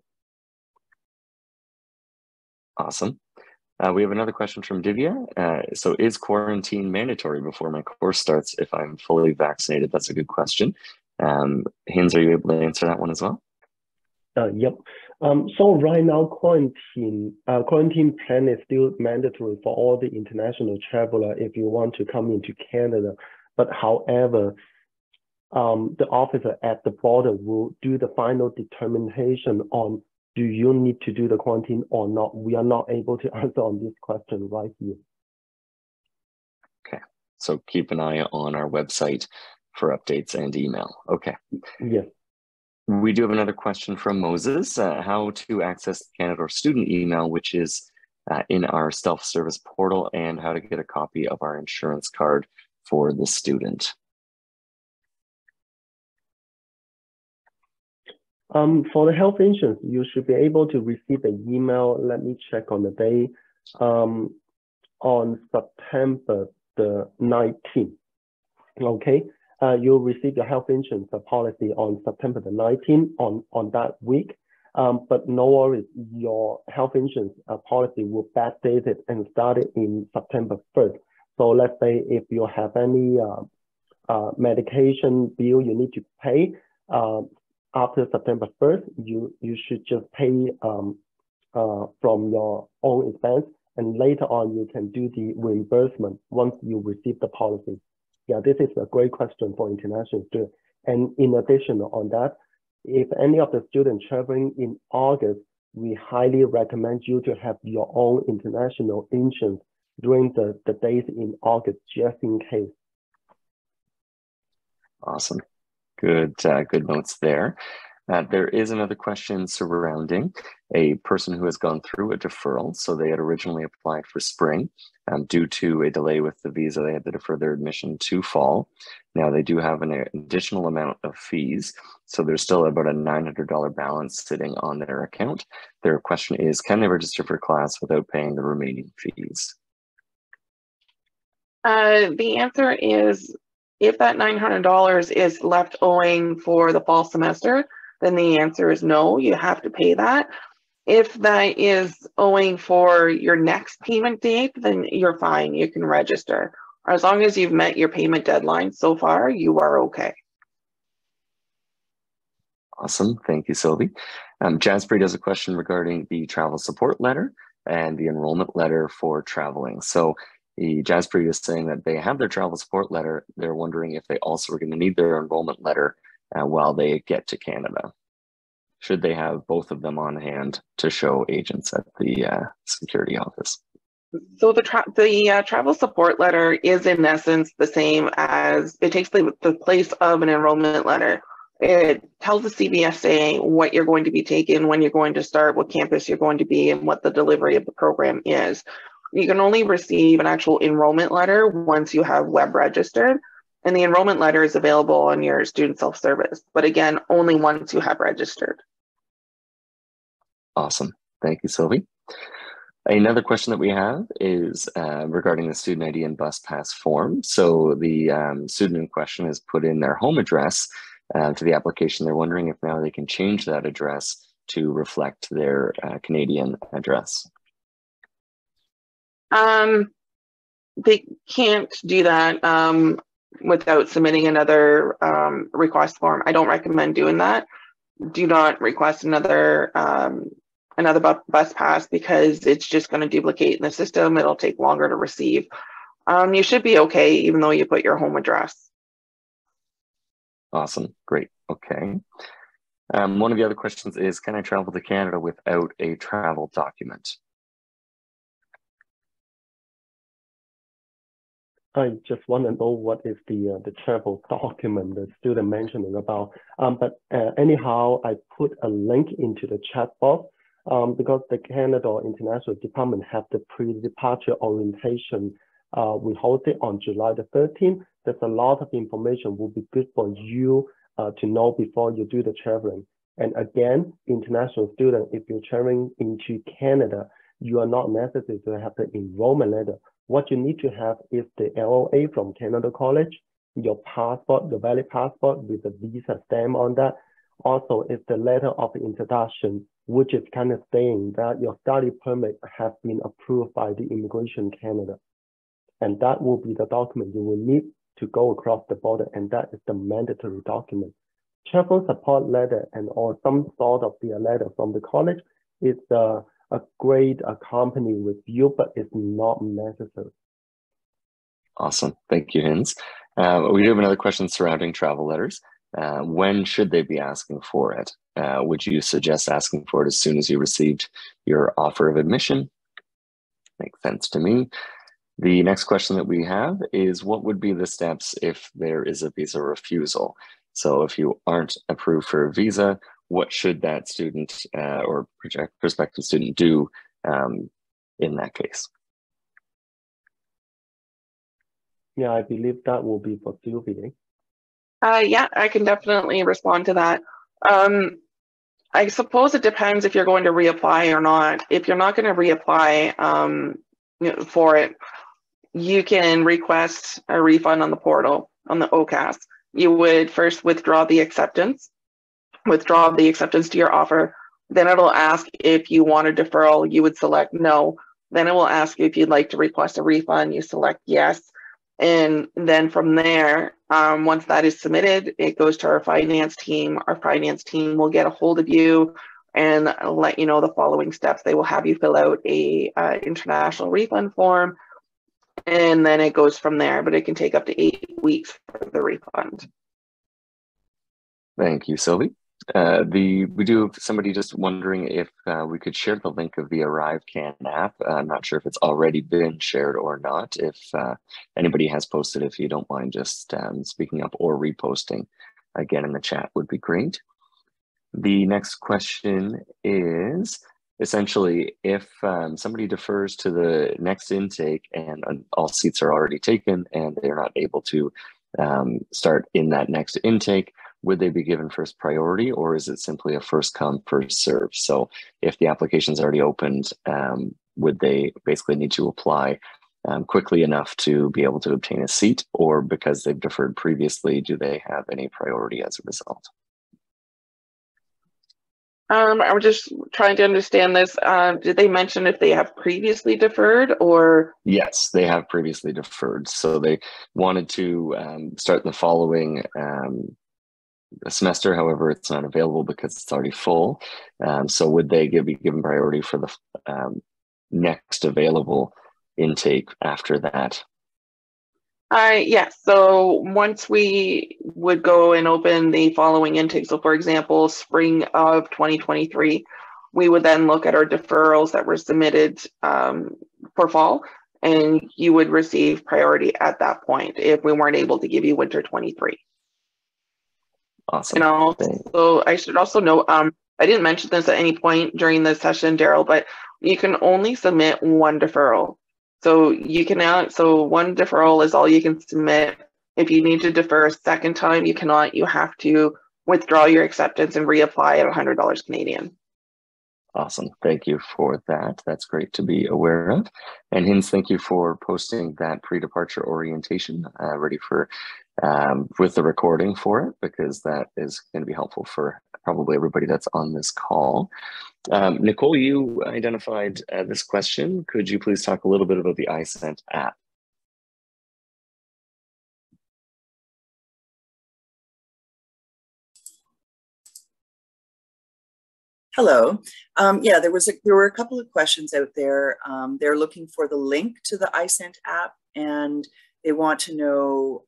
Awesome. We have another question from Divya. So is quarantine mandatory before my course starts if I'm fully vaccinated? That's a good question. Hins, are you able to answer that one as well? Yep. So right now, quarantine plan is still mandatory for all the international traveler if you want to come into Canada. But however, the officer at the border will do the final determination on do you need to do the quarantine or not. We are not able to answer on this question right here. Okay, so keep an eye on our website for updates and email. Okay. Yes. We do have another question from Moses, how to access the Canadore student email, which is in our self-service portal, and how to get a copy of our insurance card for the student. For the health insurance, you should be able to receive the email. Let me check on the day. On September the 19th. Okay. You'll receive your health insurance policy on September the 19th on that week. But no worries, your health insurance policy will backdate it and start it in September 1st. So let's say if you have any medication bill you need to pay after September 1st, you should just pay from your own expense, and later on you can do the reimbursement once you receive the policy. Yeah, this is a great question for international students. And in addition on that, if any of the students traveling in August, we highly recommend you to have your own international insurance during the days in August, just in case. Awesome. Good notes there. There is another question surrounding a person who has gone through a deferral. So they had originally applied for spring. Due to a delay with the visa, they had to defer their admission to fall. Now they do have an additional amount of fees. So there's still about a $900 balance sitting on their account. Their question is, can they register for class without paying the remaining fees? The answer is, if that $900 is left owing for the fall semester, then the answer is no, you have to pay that. If that is owing for your next payment date, then you're fine, you can register. As long as you've met your payment deadline so far, you are okay. Awesome, thank you, Sylvie. Jaspreet has a question regarding the travel support letter and the enrollment letter for traveling. So Jaspreet is saying that they have their travel support letter. They're wondering if they also are going to need their enrollment letter while they get to Canada. Should they have both of them on hand to show agents at the security office? So the travel support letter is in essence the same as, it takes the place of an enrollment letter. It tells the CBSA what you're going to be taking, when you're going to start, what campus you're going to be, and what the delivery of the program is. You can only receive an actual enrollment letter once you have web registered, and the enrollment letter is available on your student self-service, but again, only once you have registered. Awesome. Thank you, Sylvie. Another question that we have is regarding the student ID and bus pass form. So the student in question has put in their home address to the application. They're wondering if now they can change that address to reflect their Canadian address. They can't do that without submitting another request form. I don't recommend doing that. Do not request another bus pass, because it's just going to duplicate in the system. It'll take longer to receive. You should be okay, even though you put your home address. Awesome, great, okay. One of the other questions is, can I travel to Canada without a travel document? I just want to know what is the travel document the student mentioning about. But anyhow, I put a link into the chat box because the Canadore International Department have the pre-departure orientation. We hold it on July the 13th. There's a lot of information will be good for you to know before you do the traveling. And again, international student, if you're traveling into Canada, you are not necessary to have the enrollment letter. What you need to have is the LOA from Canada College, your passport, your valid passport with the visa stamp on that. Also, it's the letter of introduction, which is kind of saying that your study permit has been approved by the Immigration Canada. And that will be the document you will need to go across the border, and that is the mandatory document. Travel support letter and or some sort of the letter from the college is a great company review, but it's not necessary. Awesome. Thank you, Hins. We do have another question surrounding travel letters. When should they be asking for it? Would you suggest asking for it as soon as you received your offer of admission? Makes sense to me. The next question that we have is, what would be the steps if there is a visa refusal? So if you aren't approved for a visa, what should that student or prospective student do in that case? Yeah, I believe that will be for Sylvia. Yeah, I can definitely respond to that. I suppose it depends if you're going to reapply or not. If you're not going to reapply for it, you can request a refund on the portal, on the OCAS. You would first withdraw the acceptance to your offer. Then it'll ask if you want a deferral, you would select no. Then it will ask you if you'd like to request a refund, you select yes. And then from there, once that is submitted, it goes to our finance team. Our finance team will get a hold of you and let you know the following steps. They will have you fill out a international refund form, and then it goes from there, but it can take up to 8 weeks for the refund. Thank you, Sylvie. We do have somebody just wondering if we could share the link of the ArriveCan app. I'm not sure if it's already been shared or not. If anybody has posted, if you don't mind just speaking up or reposting again in the chat would be great. The next question is essentially if somebody defers to the next intake and all seats are already taken and they're not able to start in that next intake, would they be given first priority, or is it simply a first come, first serve? So if the application's already opened, would they basically need to apply quickly enough to be able to obtain a seat, or because they've deferred previously, do they have any priority as a result? I'm just trying to understand this. Did they mention if they have previously deferred or? Yes, they have previously deferred. So they wanted to start the following semester, however, it's not available because it's already full. So would they be given priority for the next available intake after that? Yes. So once we would go and open the following intake, so for example, spring of 2023, we would then look at our deferrals that were submitted for fall, and you would receive priority at that point if we weren't able to give you winter 23. Awesome. And also, I should also note, I didn't mention this at any point during the session, Daryl, but you can only submit one deferral. So you can now, so one deferral is all you can submit. If you need to defer a second time, you cannot. You have to withdraw your acceptance and reapply at $100 Canadian. Awesome. Thank you for that. That's great to be aware of. And Hins, thank you for posting that pre-departure orientation ready for with the recording for it, because that is going to be helpful for probably everybody that's on this call. Nicole, you identified this question. Could you please talk a little bit about the Isent app? Hello. Yeah, there were a couple of questions out there. They're looking for the link to the Isent app, and they want to know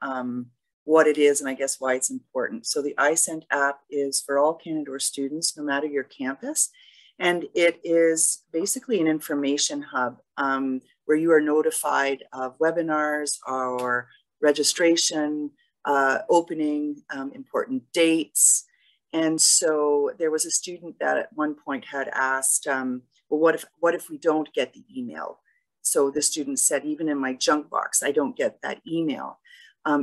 what it is and I guess why it's important. So the Isent app is for all Canadore students, no matter your campus, and it is basically an information hub where you are notified of webinars or registration, opening, important dates. And so there was a student that at one point had asked, well, what if we don't get the email? So the student said, even in my junk box, I don't get that email.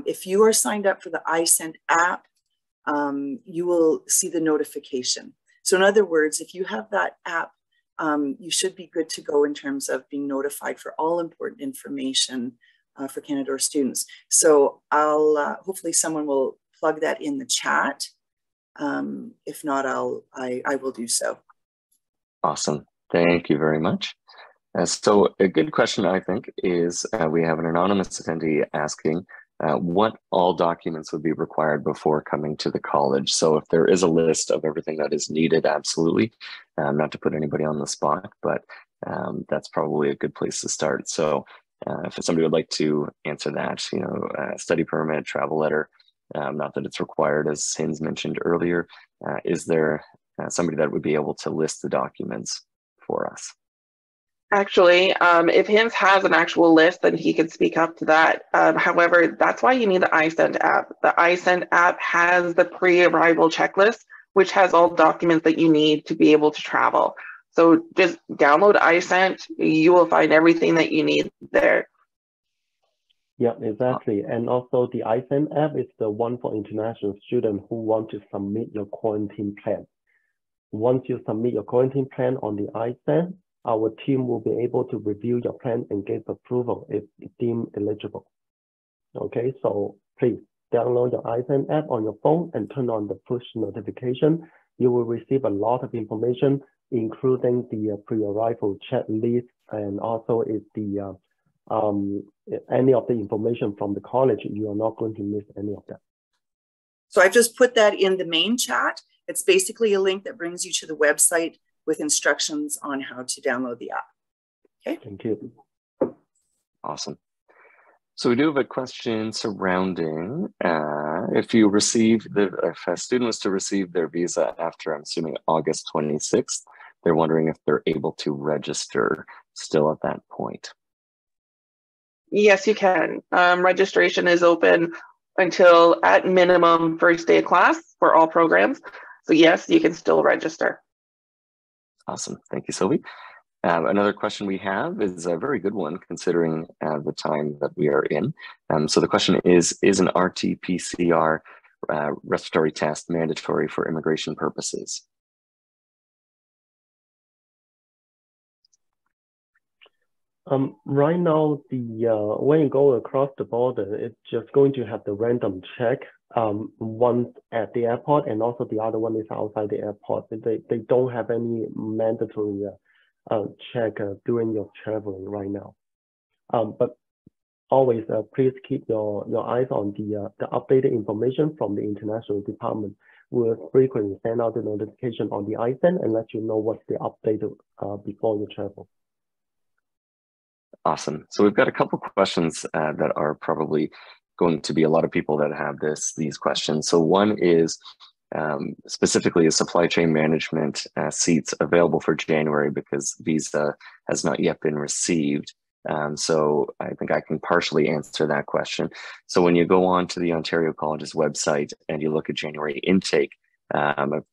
If you are signed up for the Isent app, you will see the notification. So in other words, if you have that app, you should be good to go in terms of being notified for all important information for Canadore students. So I'll hopefully someone will plug that in the chat. If not, I will do so. Awesome. Thank you very much. So a good question, I think, is we have an anonymous attendee asking what all documents would be required before coming to the college. So if there is a list of everything that is needed, absolutely, not to put anybody on the spot, but that's probably a good place to start. So if somebody would like to answer that, you know, study permit, travel letter, not that it's required, as Hins mentioned earlier, is there somebody that would be able to list the documents for us? Actually, if Hins has an actual list, then he can speak up to that. However, that's why you need the Isent app. The Isent app has the pre-arrival checklist, which has all documents that you need to be able to travel. So just download Isent. You will find everything that you need there. Yeah, exactly. And also the Isent app is the one for international students who want to submit your quarantine plan. Once you submit your quarantine plan on the Isent, our team will be able to review your plan and give approval if deemed eligible. Okay, so please download your Isent app on your phone and turn on the push notification. You will receive a lot of information, including the pre-arrival checklist, and also is the any of the information from the college. You are not going to miss any of that. So I've just put that in the main chat. It's basically a link that brings you to the website with instructions on how to download the app. Okay. Thank you. Awesome. So we do have a question surrounding if a student was to receive their visa after, I'm assuming, August 26th, they're wondering if they're able to register still at that point. Yes, you can. Registration is open until, at minimum, first day of class for all programs. So yes, you can still register. Awesome. Thank you, Sylvie. Another question we have is a very good one considering the time that we are in. So the question is an Rtpcr respiratory test mandatory for immigration purposes? Right now, when you go across the border, it's just going to have the random check, one at the airport and also the other one is outside the airport. They don't have any mandatory check during your traveling right now. But always please keep your eyes on the updated information from the international department. We'll frequently send out the notification on the Isent and let you know what's the update before you travel. Awesome. So we've got a couple questions that are probably going to be a lot of people that have these questions. So one is specifically is supply chain management seats available for January because visa has not yet been received. So I think I can partially answer that question. So when you go on to the Ontario College's website and you look at January intake,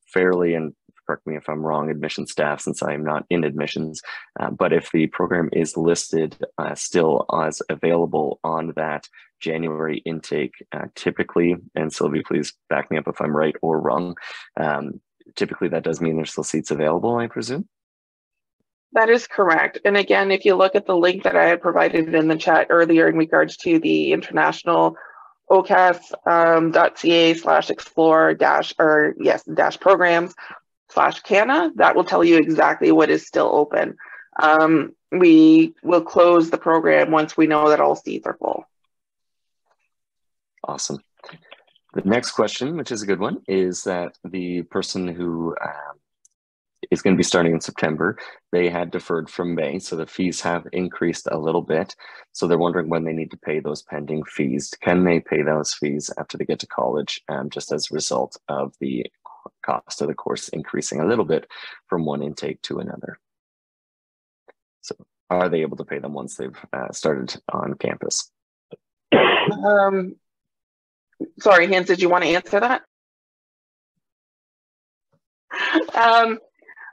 fairly, and correct me if I'm wrong, admission staff, since I am not in admissions, but if the program is listed still as available on that January intake, typically, and Sylvie, please back me up if I'm right or wrong, typically that does mean there's still seats available, I presume? That is correct. And again, if you look at the link that I had provided in the chat earlier in regards to the international ocas.ca/explore-programs/Canada, that will tell you exactly what is still open. We will close the program once we know that all seats are full. Awesome. The next question, which is a good one, is that the person who is going to be starting in September, they had deferred from May, so the fees have increased a little bit. So they're wondering when they need to pay those pending fees. Can they pay those fees after they get to college, just as a result of the cost of the course increasing a little bit from one intake to another? So are they able to pay them once they've started on campus? Sorry, Hans, did you want to answer that?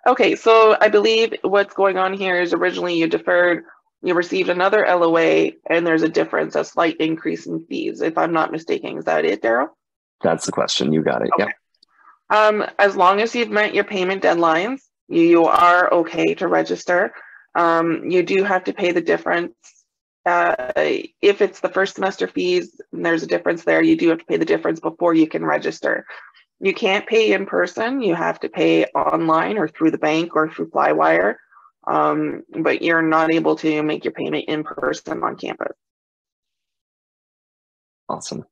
Okay, so I believe what's going on here is originally you deferred, you received another LOA, and there's a difference, a slight increase in fees, if I'm not mistaken. Is that it, Daryl? That's the question. You got it. Okay. Yep. As long as you've met your payment deadlines, you are okay to register. You do have to pay the difference. If it's the first semester fees and there's a difference there, you do have to pay the difference before you can register. You can't pay in person. You have to pay online or through the bank or through Flywire, but you're not able to make your payment in person on campus. Awesome.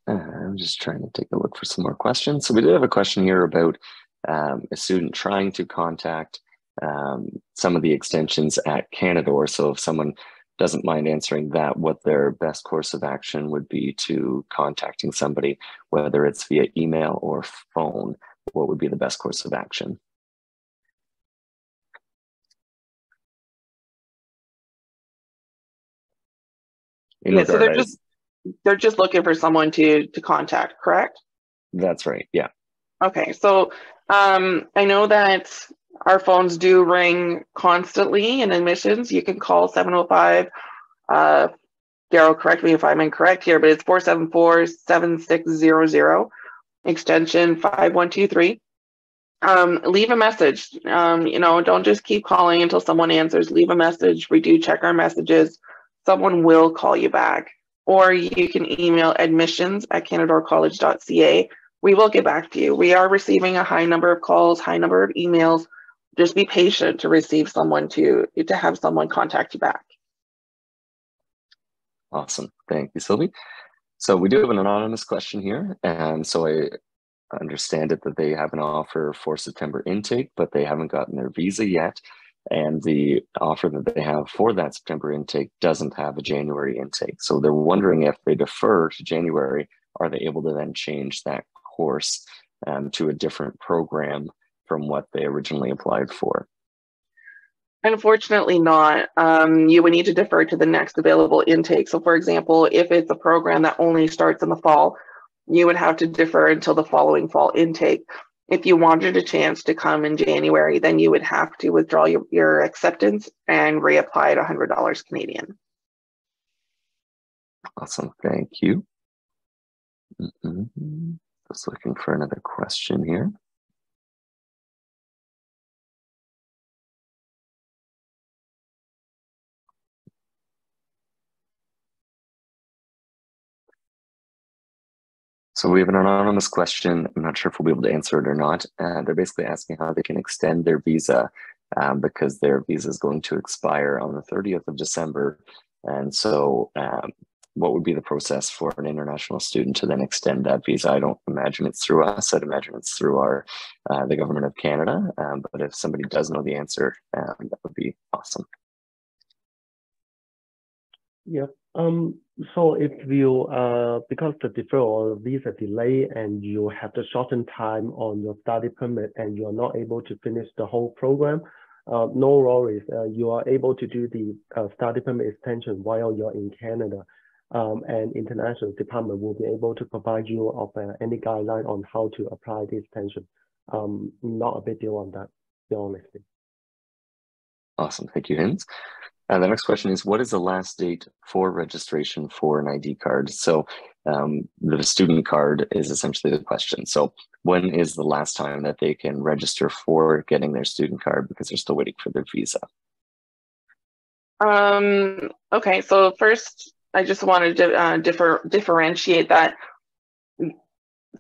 I'm just trying to take a look for some more questions. So we did have a question here about a student trying to contact some of the extensions at Canadore. So if someone doesn't mind answering that, what their best course of action would be to contacting somebody, whether it's via email or phone, what would be the best course of action? Yeah, so they're just looking for someone to contact, correct? That's right, yeah. Okay, so I know that our phones do ring constantly in admissions. You can call 705, Daryl, correct me if I'm incorrect here, but it's 474-7600, extension 5123. Leave a message. You know, don't just keep calling until someone answers. Leave a message. We do check our messages. Someone will call you back. Or you can email admissions@canadorecollege.ca. We will get back to you. We are receiving a high number of calls, high number of emails. Just be patient to receive someone to have someone contact you back. Awesome. Thank you, Sylvie. So we do have an anonymous question here. And so I understand it that they have an offer for September intake, but they haven't gotten their visa yet. And the offer that they have for that September intake doesn't have a January intake. So they're wondering if they defer to January, are they able to then change that course to a different program from what they originally applied for? Unfortunately not. You would need to defer to the next available intake. So for example, if it's a program that only starts in the fall, you would have to defer until the following fall intake. If you wanted a chance to come in January, then you would have to withdraw your acceptance and reapply at $100 Canadian. Awesome, thank you. Just looking for another question here. So we have an anonymous question. I'm not sure if we'll be able to answer it or not. They're basically asking how they can extend their visa because their visa is going to expire on the 30th of December. And so what would be the process for an international student to then extend that visa? I don't imagine it's through us. I'd imagine it's through the government of Canada. But if somebody does know the answer, that would be awesome. Yep. So if you, because the deferral or visa delay and you have the shortened time on your study permit and you are not able to finish the whole program, no worries. You are able to do the study permit extension while you're in Canada. And international department will be able to provide you of any guideline on how to apply the extension. Not a big deal on that, to be honest. Awesome, thank you, Hins. The next question is, what is the last date for registration for an ID card? So the student card is essentially the question. So when is the last time that they can register for getting their student card because they're still waiting for their visa? Okay, so first, I just wanted to differentiate that.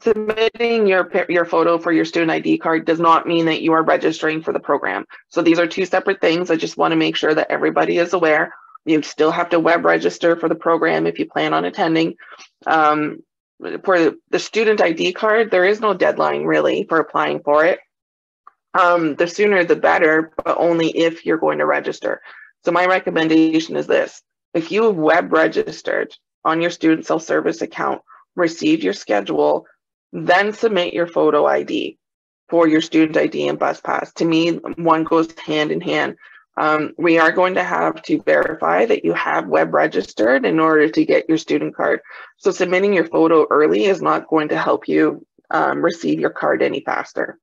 Submitting your photo for your student ID card does not mean that you are registering for the program. So these are two separate things. I just want to make sure that everybody is aware. You still have to web register for the program if you plan on attending. For the student ID card, there is no deadline really for applying for it. The sooner the better, but only if you're going to register. So my recommendation is this: if you web registered on your student self-service account, received your schedule, then submit your photo ID for your student ID and bus pass. To me, one goes hand in hand. We are going to have to verify that you have web registered in order to get your student card. So submitting your photo early is not going to help you receive your card any faster.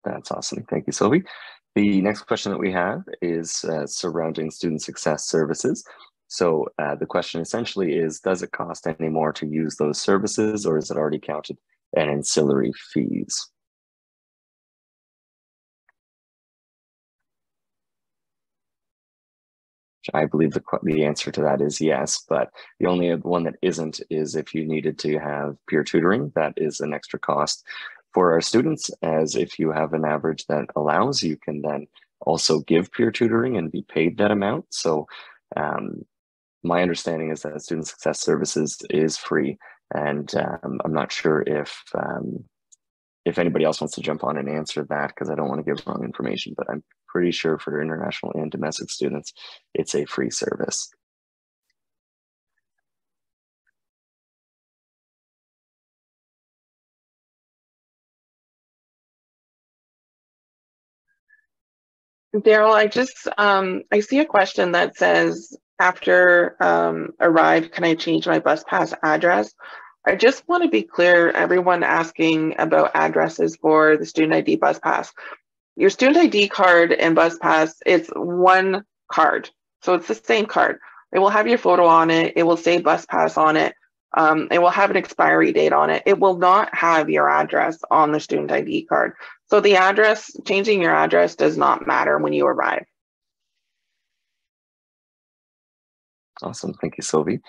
That's awesome. Thank you, Sylvie. The next question that we have is surrounding student success services. So the question essentially is, does it cost any more to use those services, or is it already counted as ancillary fees? I believe the answer to that is yes, but the only one that isn't is if you needed to have peer tutoring. That is an extra cost for our students, as if you have an average that allows, you can then also give peer tutoring and be paid that amount. So my understanding is that Student Success Services is free, and I'm not sure if anybody else wants to jump on and answer that, because I don't want to give wrong information, but I'm pretty sure for international and domestic students, it's a free service. Daryl, I see a question that says, after arrive, can I change my bus pass address? I just want to be clear, everyone asking about addresses for the student ID bus pass. Your student ID card and bus pass, it's one card. So it's the same card. It will have your photo on it. It will say bus pass on it. It will have an expiry date on it. It will not have your address on the student ID card. So the address, changing your address does not matter when you arrive. Awesome, thank you, Sylvie.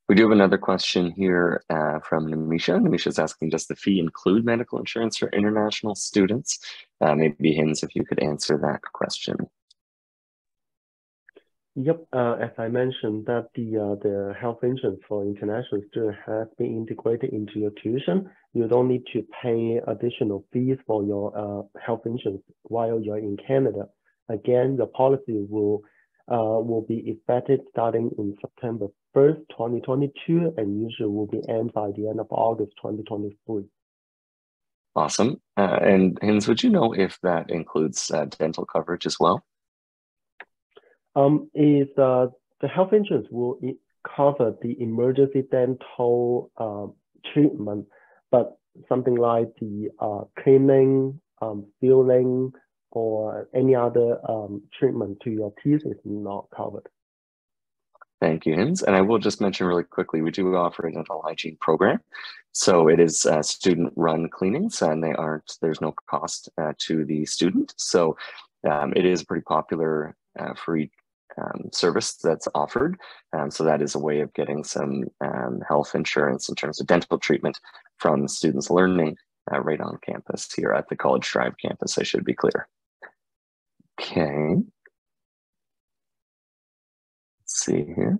We do have another question here from Namisha. Namisha is asking, does the fee include medical insurance for international students? Maybe Hins, if you could answer that question. Yep, as I mentioned, that the health insurance for international students has been integrated into your tuition. You don't need to pay additional fees for your health insurance while you're in Canada. Again, the policy will be effective starting in September 1st, 2022, and usually will be end by the end of August 2023. Awesome. And Hins, would you know if that includes dental coverage as well? The health insurance will cover the emergency dental treatment, but something like the cleaning, filling, or any other treatment to your teeth is not covered. Thank you, Hins. And I will just mention really quickly, we do offer a dental hygiene program. So it is student-run cleanings, and there's no cost to the student. So it is a pretty popular free service that's offered. So that is a way of getting some health insurance in terms of dental treatment from students learning right on campus here at the College Drive campus, I should be clear. Okay. Let's see here.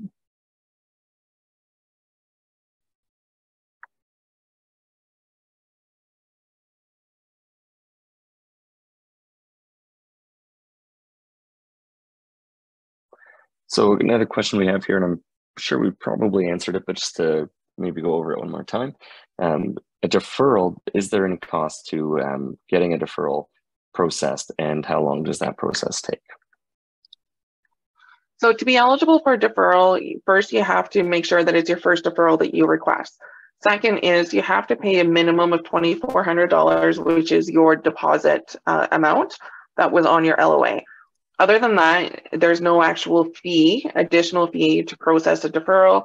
So another question we have here, and I'm sure we probably answered it, but just to maybe go over it one more time. A deferral, is there any cost to getting a deferral processed, and how long does that process take? So to be eligible for a deferral, first you have to make sure that it's your first deferral that you request. Second is you have to pay a minimum of $2,400, which is your deposit amount that was on your LOA. Other than that, there's no actual fee, additional fee to process a deferral.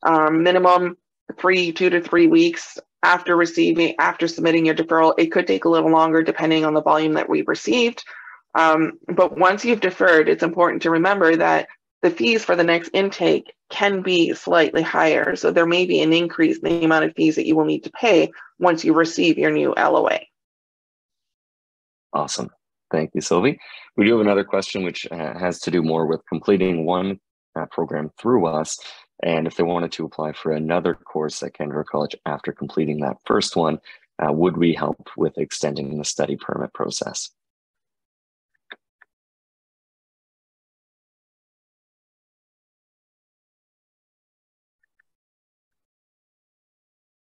Minimum 2 to 3 weeks after submitting your deferral. It could take a little longer depending on the volume that we've received. But once you've deferred, it's important to remember that the fees for the next intake can be slightly higher. So there may be an increase in the amount of fees that you will need to pay once you receive your new LOA. Awesome. Thank you, Sylvie. We do have another question which has to do more with completing one program through us, and if they wanted to apply for another course at Canadore College after completing that first one, would we help with extending the study permit process?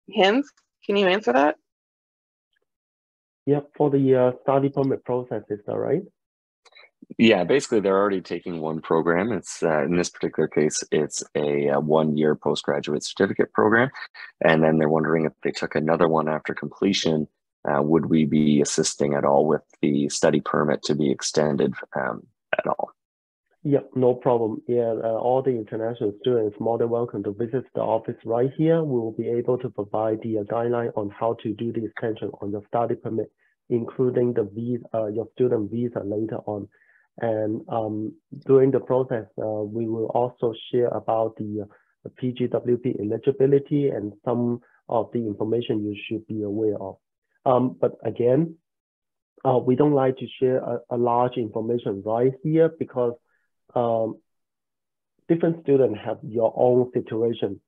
Hins, can you answer that? Yeah, for the study permit process, is that right? Yeah, basically they're already taking one program. It's in this particular case, it's a 1-year postgraduate certificate program. And then they're wondering if they took another one after completion, would we be assisting at all with the study permit to be extended at all? Yeah, no problem. Yeah, all the international students more than welcome to visit the office right here. We will be able to provide the guideline on how to do the extension on your study permit, including the visa, your student visa later on. And during the process, we will also share about the PGWP eligibility and some of the information you should be aware of. But again, we don't like to share a large information right here because different students have your own situation.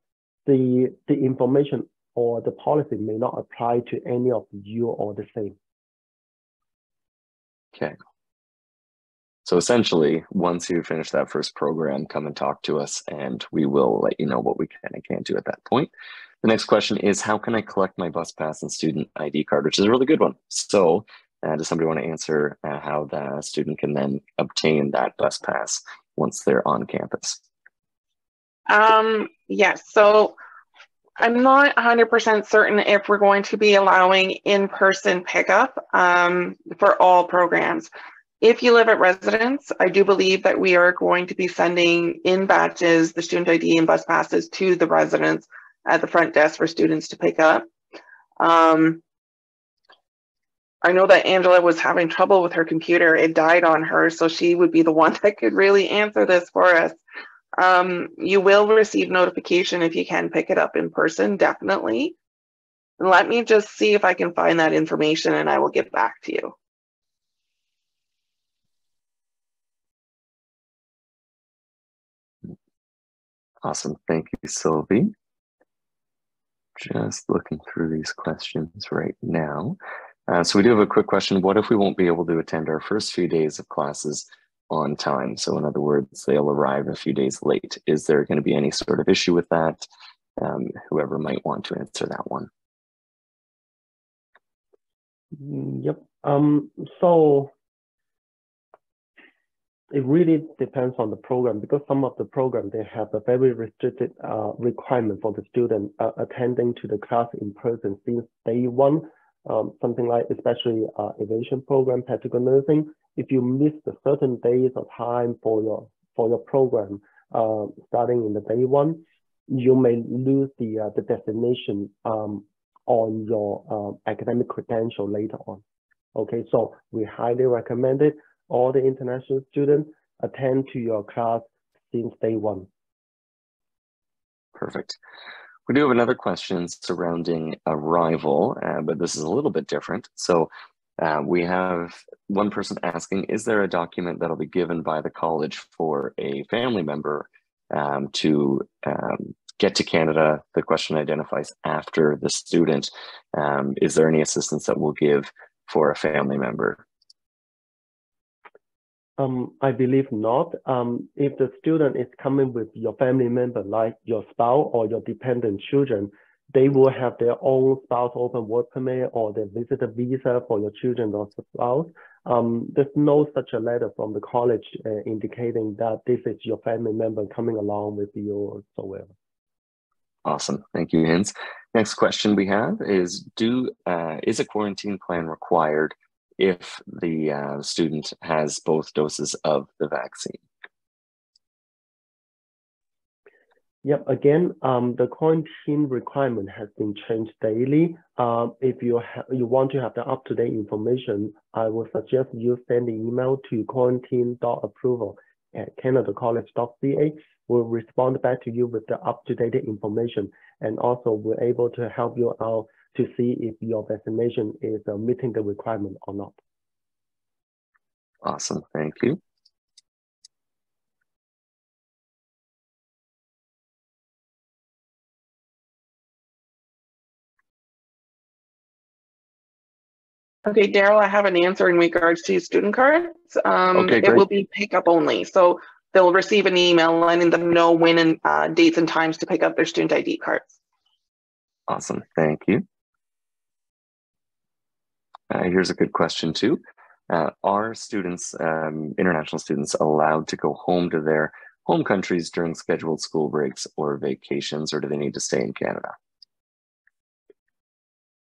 The information or the policy may not apply to any of you or the same. Okay. So essentially, once you finish that first program, come and talk to us and we will let you know what we can and can't do at that point. The next question is, how can I collect my bus pass and student ID card, which is a really good one. So does somebody want to answer how the student can then obtain that bus pass once they're on campus? Yes, so I'm not 100% certain if we're going to be allowing in-person pickup for all programs. If you live at residence, I do believe that we are going to be sending in batches the student ID and bus passes to the residents at the front desk for students to pick up. I know that Angela was having trouble with her computer. It died on her, so she would be the one that could really answer this for us. You will receive notification if you can pick it up in person, definitely. Let me just see if I can find that information and I will get back to you. Awesome. Thank you, Sylvie. Just looking through these questions right now. So we do have a quick question. What if we won't be able to attend our first few days of classes on time? So in other words, they'll arrive a few days late. Is there going to be any sort of issue with that? Whoever might want to answer that one. Yep. So it really depends on the program, because some of the programs, they have a very restricted requirement for the student attending to the class in person since day one. Something like, especially aviation program, practical nursing. If you miss the certain days or time for your program starting in the day one, you may lose the designation on your academic credential later on. Okay, so we highly recommend it. All the international students attend to your class since day one. Perfect. We do have another question surrounding arrival, but this is a little bit different. So we have one person asking, is there a document that'll be given by the college for a family member to get to Canada? The question identifies after the student. Is there any assistance that we'll give for a family member? I believe not. If the student is coming with your family member, like your spouse or your dependent children, they will have their own spouse open work permit or their visitor visa for your children or spouse. There's no such a letter from the college indicating that this is your family member coming along with you or so whatever. Awesome. Thank you, Hins. Next question we have is, is a quarantine plan required if the student has both doses of the vaccine? Yep, again, the quarantine requirement has been changed daily. If you want to have the up-to-date information, I would suggest you send an email to quarantine.approval@canadacollege.ca. We'll respond back to you with the up-to-date information, and also we're able to help you out to see if your vaccination is meeting the requirement or not. Awesome, thank you. Okay, Daryl, I have an answer in regards to student cards. Okay, great. It will be pickup only. So they'll receive an email letting them know when and dates and times to pick up their student ID cards. Awesome, thank you. Here's a good question too. Are students, international students, allowed to go home to their home countries during scheduled school breaks or vacations, or do they need to stay in Canada?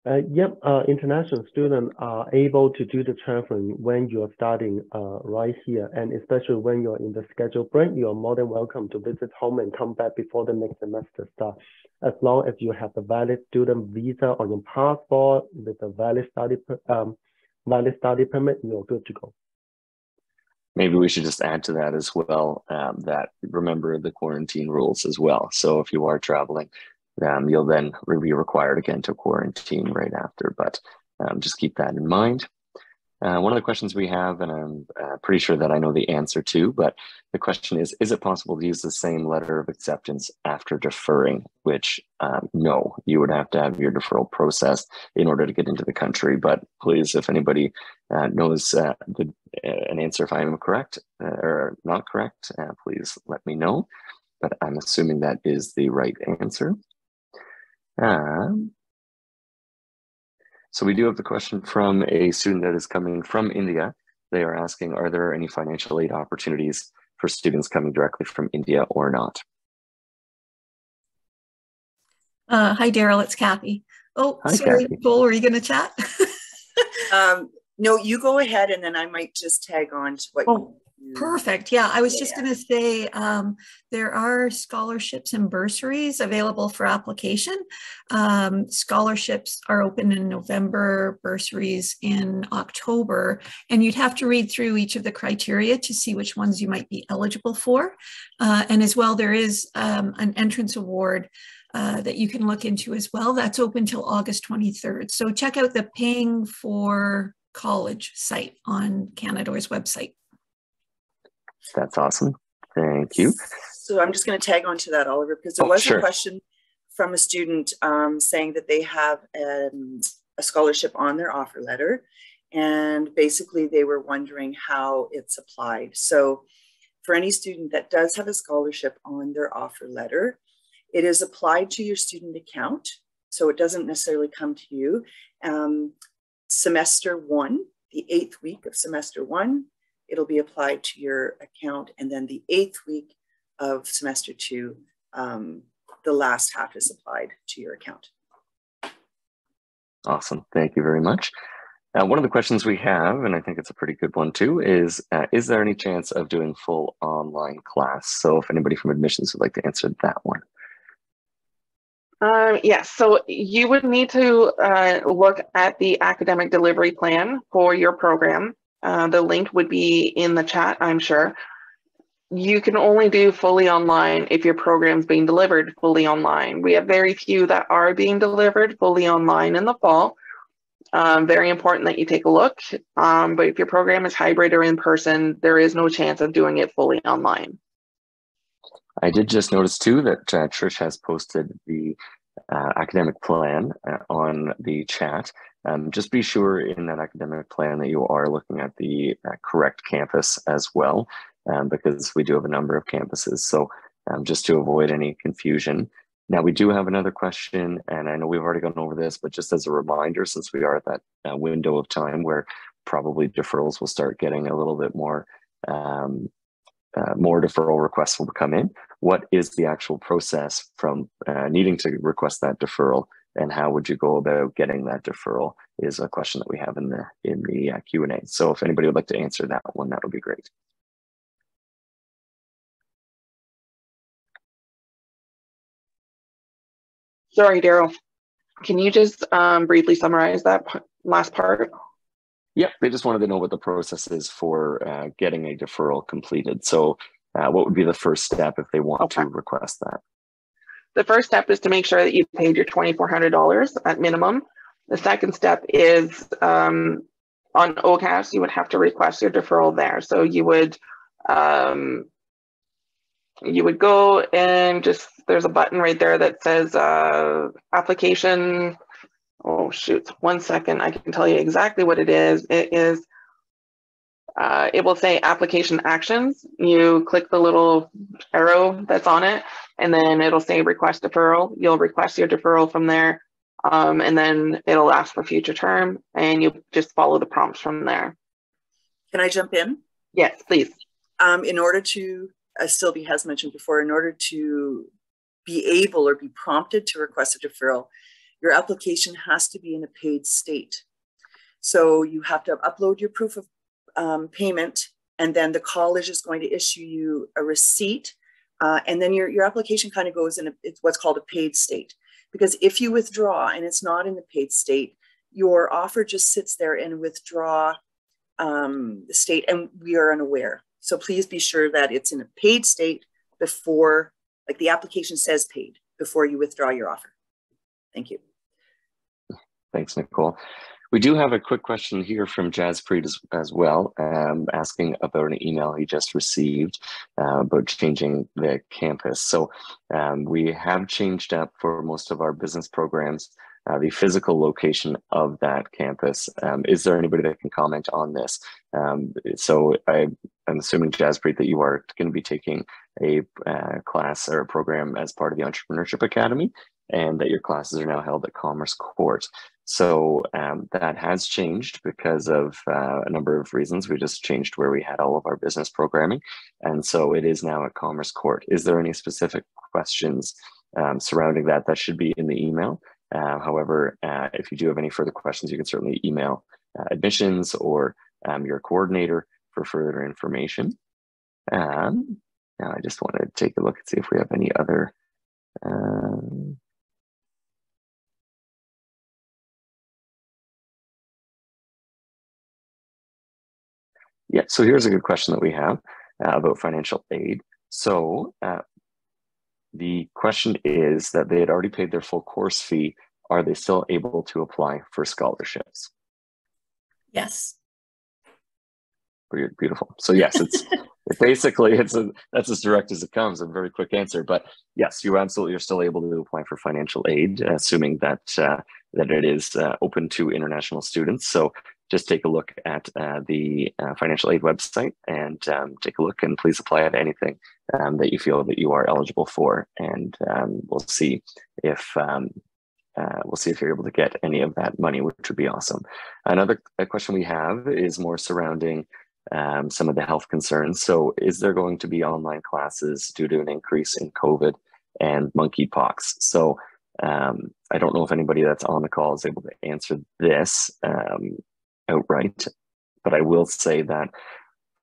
Yep, international students are able to do the traveling when you're studying right here, and especially when you're in the scheduled break, you're more than welcome to visit home and come back before the next semester starts. As long as you have a valid student visa on your passport with a valid study permit, you're good to go. Maybe we should just add to that as well, that remember the quarantine rules as well. So if you are traveling, you'll then be required again to quarantine right after, but just keep that in mind. One of the questions we have, and I'm pretty sure that I know the answer to, but the question is it possible to use the same letter of acceptance after deferring? Which, no, you would have to have your deferral processed in order to get into the country. But please, if anybody knows an answer, if I am correct or not correct, please let me know. But I'm assuming that is the right answer. So we do have the question from a student that is coming from India. They are asking, are there any financial aid opportunities for students coming directly from India or not? Hi, Daryl, it's Kathy. Oh, Hi, sorry, Kathy. Nicole, were you going to chat? No, you go ahead, and then I might just tag on to what you. Perfect. Yeah, I was just going to say there are scholarships and bursaries available for application. Scholarships are open in November, bursaries in October, and you'd have to read through each of the criteria to see which ones you might be eligible for. And as well, there is an entrance award that you can look into as well. That's open till August 23rd. So check out the Paying for College site on Canadore's website. That's awesome. Thank you. So I'm just going to tag on to that, Oliver, because there was a question from a student saying that they have a scholarship on their offer letter, and basically they were wondering how it's applied. So for any student that does have a scholarship on their offer letter, it is applied to your student account. So it doesn't necessarily come to you. Semester 1, the 8th week of semester 1, it'll be applied to your account. And then the 8th week of semester 2, the last half is applied to your account. Awesome. Thank you very much. One of the questions we have, and I think it's a pretty good one too, is there any chance of doing full online class? So if anybody from admissions would like to answer that one. Yes, so you would need to look at the academic delivery plan for your program. The link would be in the chat, I'm sure. You can only do fully online if your program's being delivered fully online. We have very few that are being delivered fully online in the fall. Very important that you take a look. But if your program is hybrid or in person, there is no chance of doing it fully online. I did just notice too that Trish has posted the academic plan on the chat. Just be sure in that academic plan that you are looking at the correct campus as well, because we do have a number of campuses. So just to avoid any confusion. Now we do have another question, and I know we've already gone over this, but just as a reminder, since we are at that window of time where probably deferrals will start getting a little bit more deferral requests will come in. What is the actual process from needing to request that deferral, and how would you go about getting that deferral is a question that we have in the Q&A. So if anybody would like to answer that one, that would be great. Sorry, Daryl. Can you just briefly summarize that last part? Yep, they just wanted to know what the process is for getting a deferral completed. So what would be the first step if they want to request that? The first step is to make sure that you paid your $2,400 at minimum. The second step is on OCAS, you would have to request your deferral there. So you would go and just, there's a button right there that says application. Oh shoot, 1 second. I can tell you exactly what it is. It will say application actions. You click the little arrow that's on it, and then it'll say request deferral. You'll request your deferral from there, and then it'll ask for future term, and you just follow the prompts from there. Can I jump in? Yes, please. In order to, as Sylvie has mentioned before, in order to be able or be prompted to request a deferral, your application has to be in a paid state. So you have to upload your proof of payment, and then the college is going to issue you a receipt, and then your application kind of goes in it's what's called a paid state. Because if you withdraw and it's not in the paid state, your offer just sits there in withdraw state, and we are unaware. So please be sure that it's in a paid state before, like the application says paid, before you withdraw your offer. Thank you. Thanks, Nicole. We do have a quick question here from Jaspreet as well, asking about an email he just received about changing the campus. So we have changed up for most of our business programs the physical location of that campus. Is there anybody that can comment on this? So I'm assuming, Jaspreet, that you are going to be taking a class or a program as part of the Entrepreneurship Academy, and that your classes are now held at Commerce Court. So that has changed because of a number of reasons. We just changed where we had all of our business programming. And so it is now at Commerce Court. Is there any specific questions surrounding that? That should be in the email. However, if you do have any further questions, you can certainly email admissions or your coordinator for further information. Now I just want to take a look and see if we have any other yeah, so here's a good question that we have about financial aid. So the question is that they had already paid their full course fee. Are they still able to apply for scholarships? Yes. Beautiful. So yes, it's basically that's as direct as it comes, a very quick answer. But yes, you absolutely are still able to apply for financial aid, assuming that that it is open to international students. So just take a look at the financial aid website and take a look, and please apply at anything that you feel that you are eligible for, and we'll see if you're able to get any of that money, which would be awesome. Another question we have is more surrounding some of the health concerns. So is there going to be online classes due to an increase in COVID and monkeypox? So I don't know if anybody that's on the call is able to answer this outright, but I will say that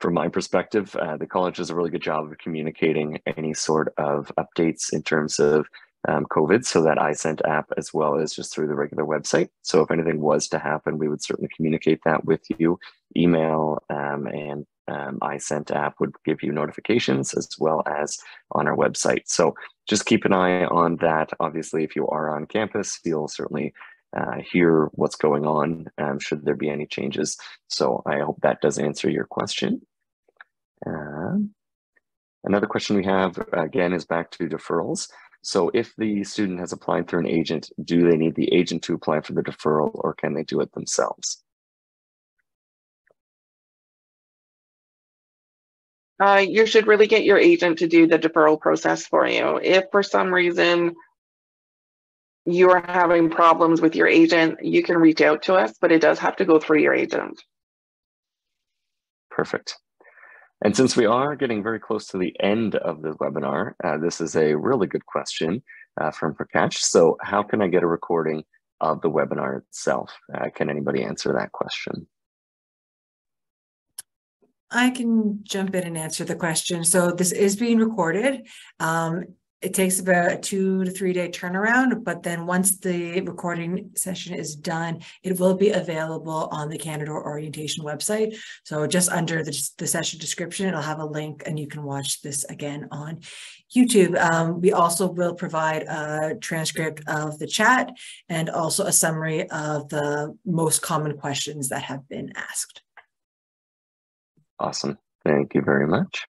from my perspective, the college does a really good job of communicating any sort of updates in terms of COVID, so that Isent App, as well as just through the regular website. So if anything was to happen, we would certainly communicate that with you. Email and Isent App would give you notifications, as well as on our website. So just keep an eye on that. Obviously, if you are on campus, you'll certainly hear what's going on should there be any changes. So I hope that does answer your question. Another question we have, again, is back to deferrals. So if the student has applied through an agent, do they need the agent to apply for the deferral, or can they do it themselves? You should really get your agent to do the deferral process for you. If for some reason you are having problems with your agent, you can reach out to us, but it does have to go through your agent. Perfect. And since we are getting very close to the end of the webinar, this is a really good question from Prakash. So how can I get a recording of the webinar itself? Can anybody answer that question? I can jump in and answer the question. So this is being recorded. It takes about a 2 to 3 day turnaround, but then once the recording session is done, it will be available on the Canadore Orientation website. So just under the session description, it'll have a link and you can watch this again on YouTube. We also will provide a transcript of the chat and also a summary of the most common questions that have been asked. Awesome. Thank you very much.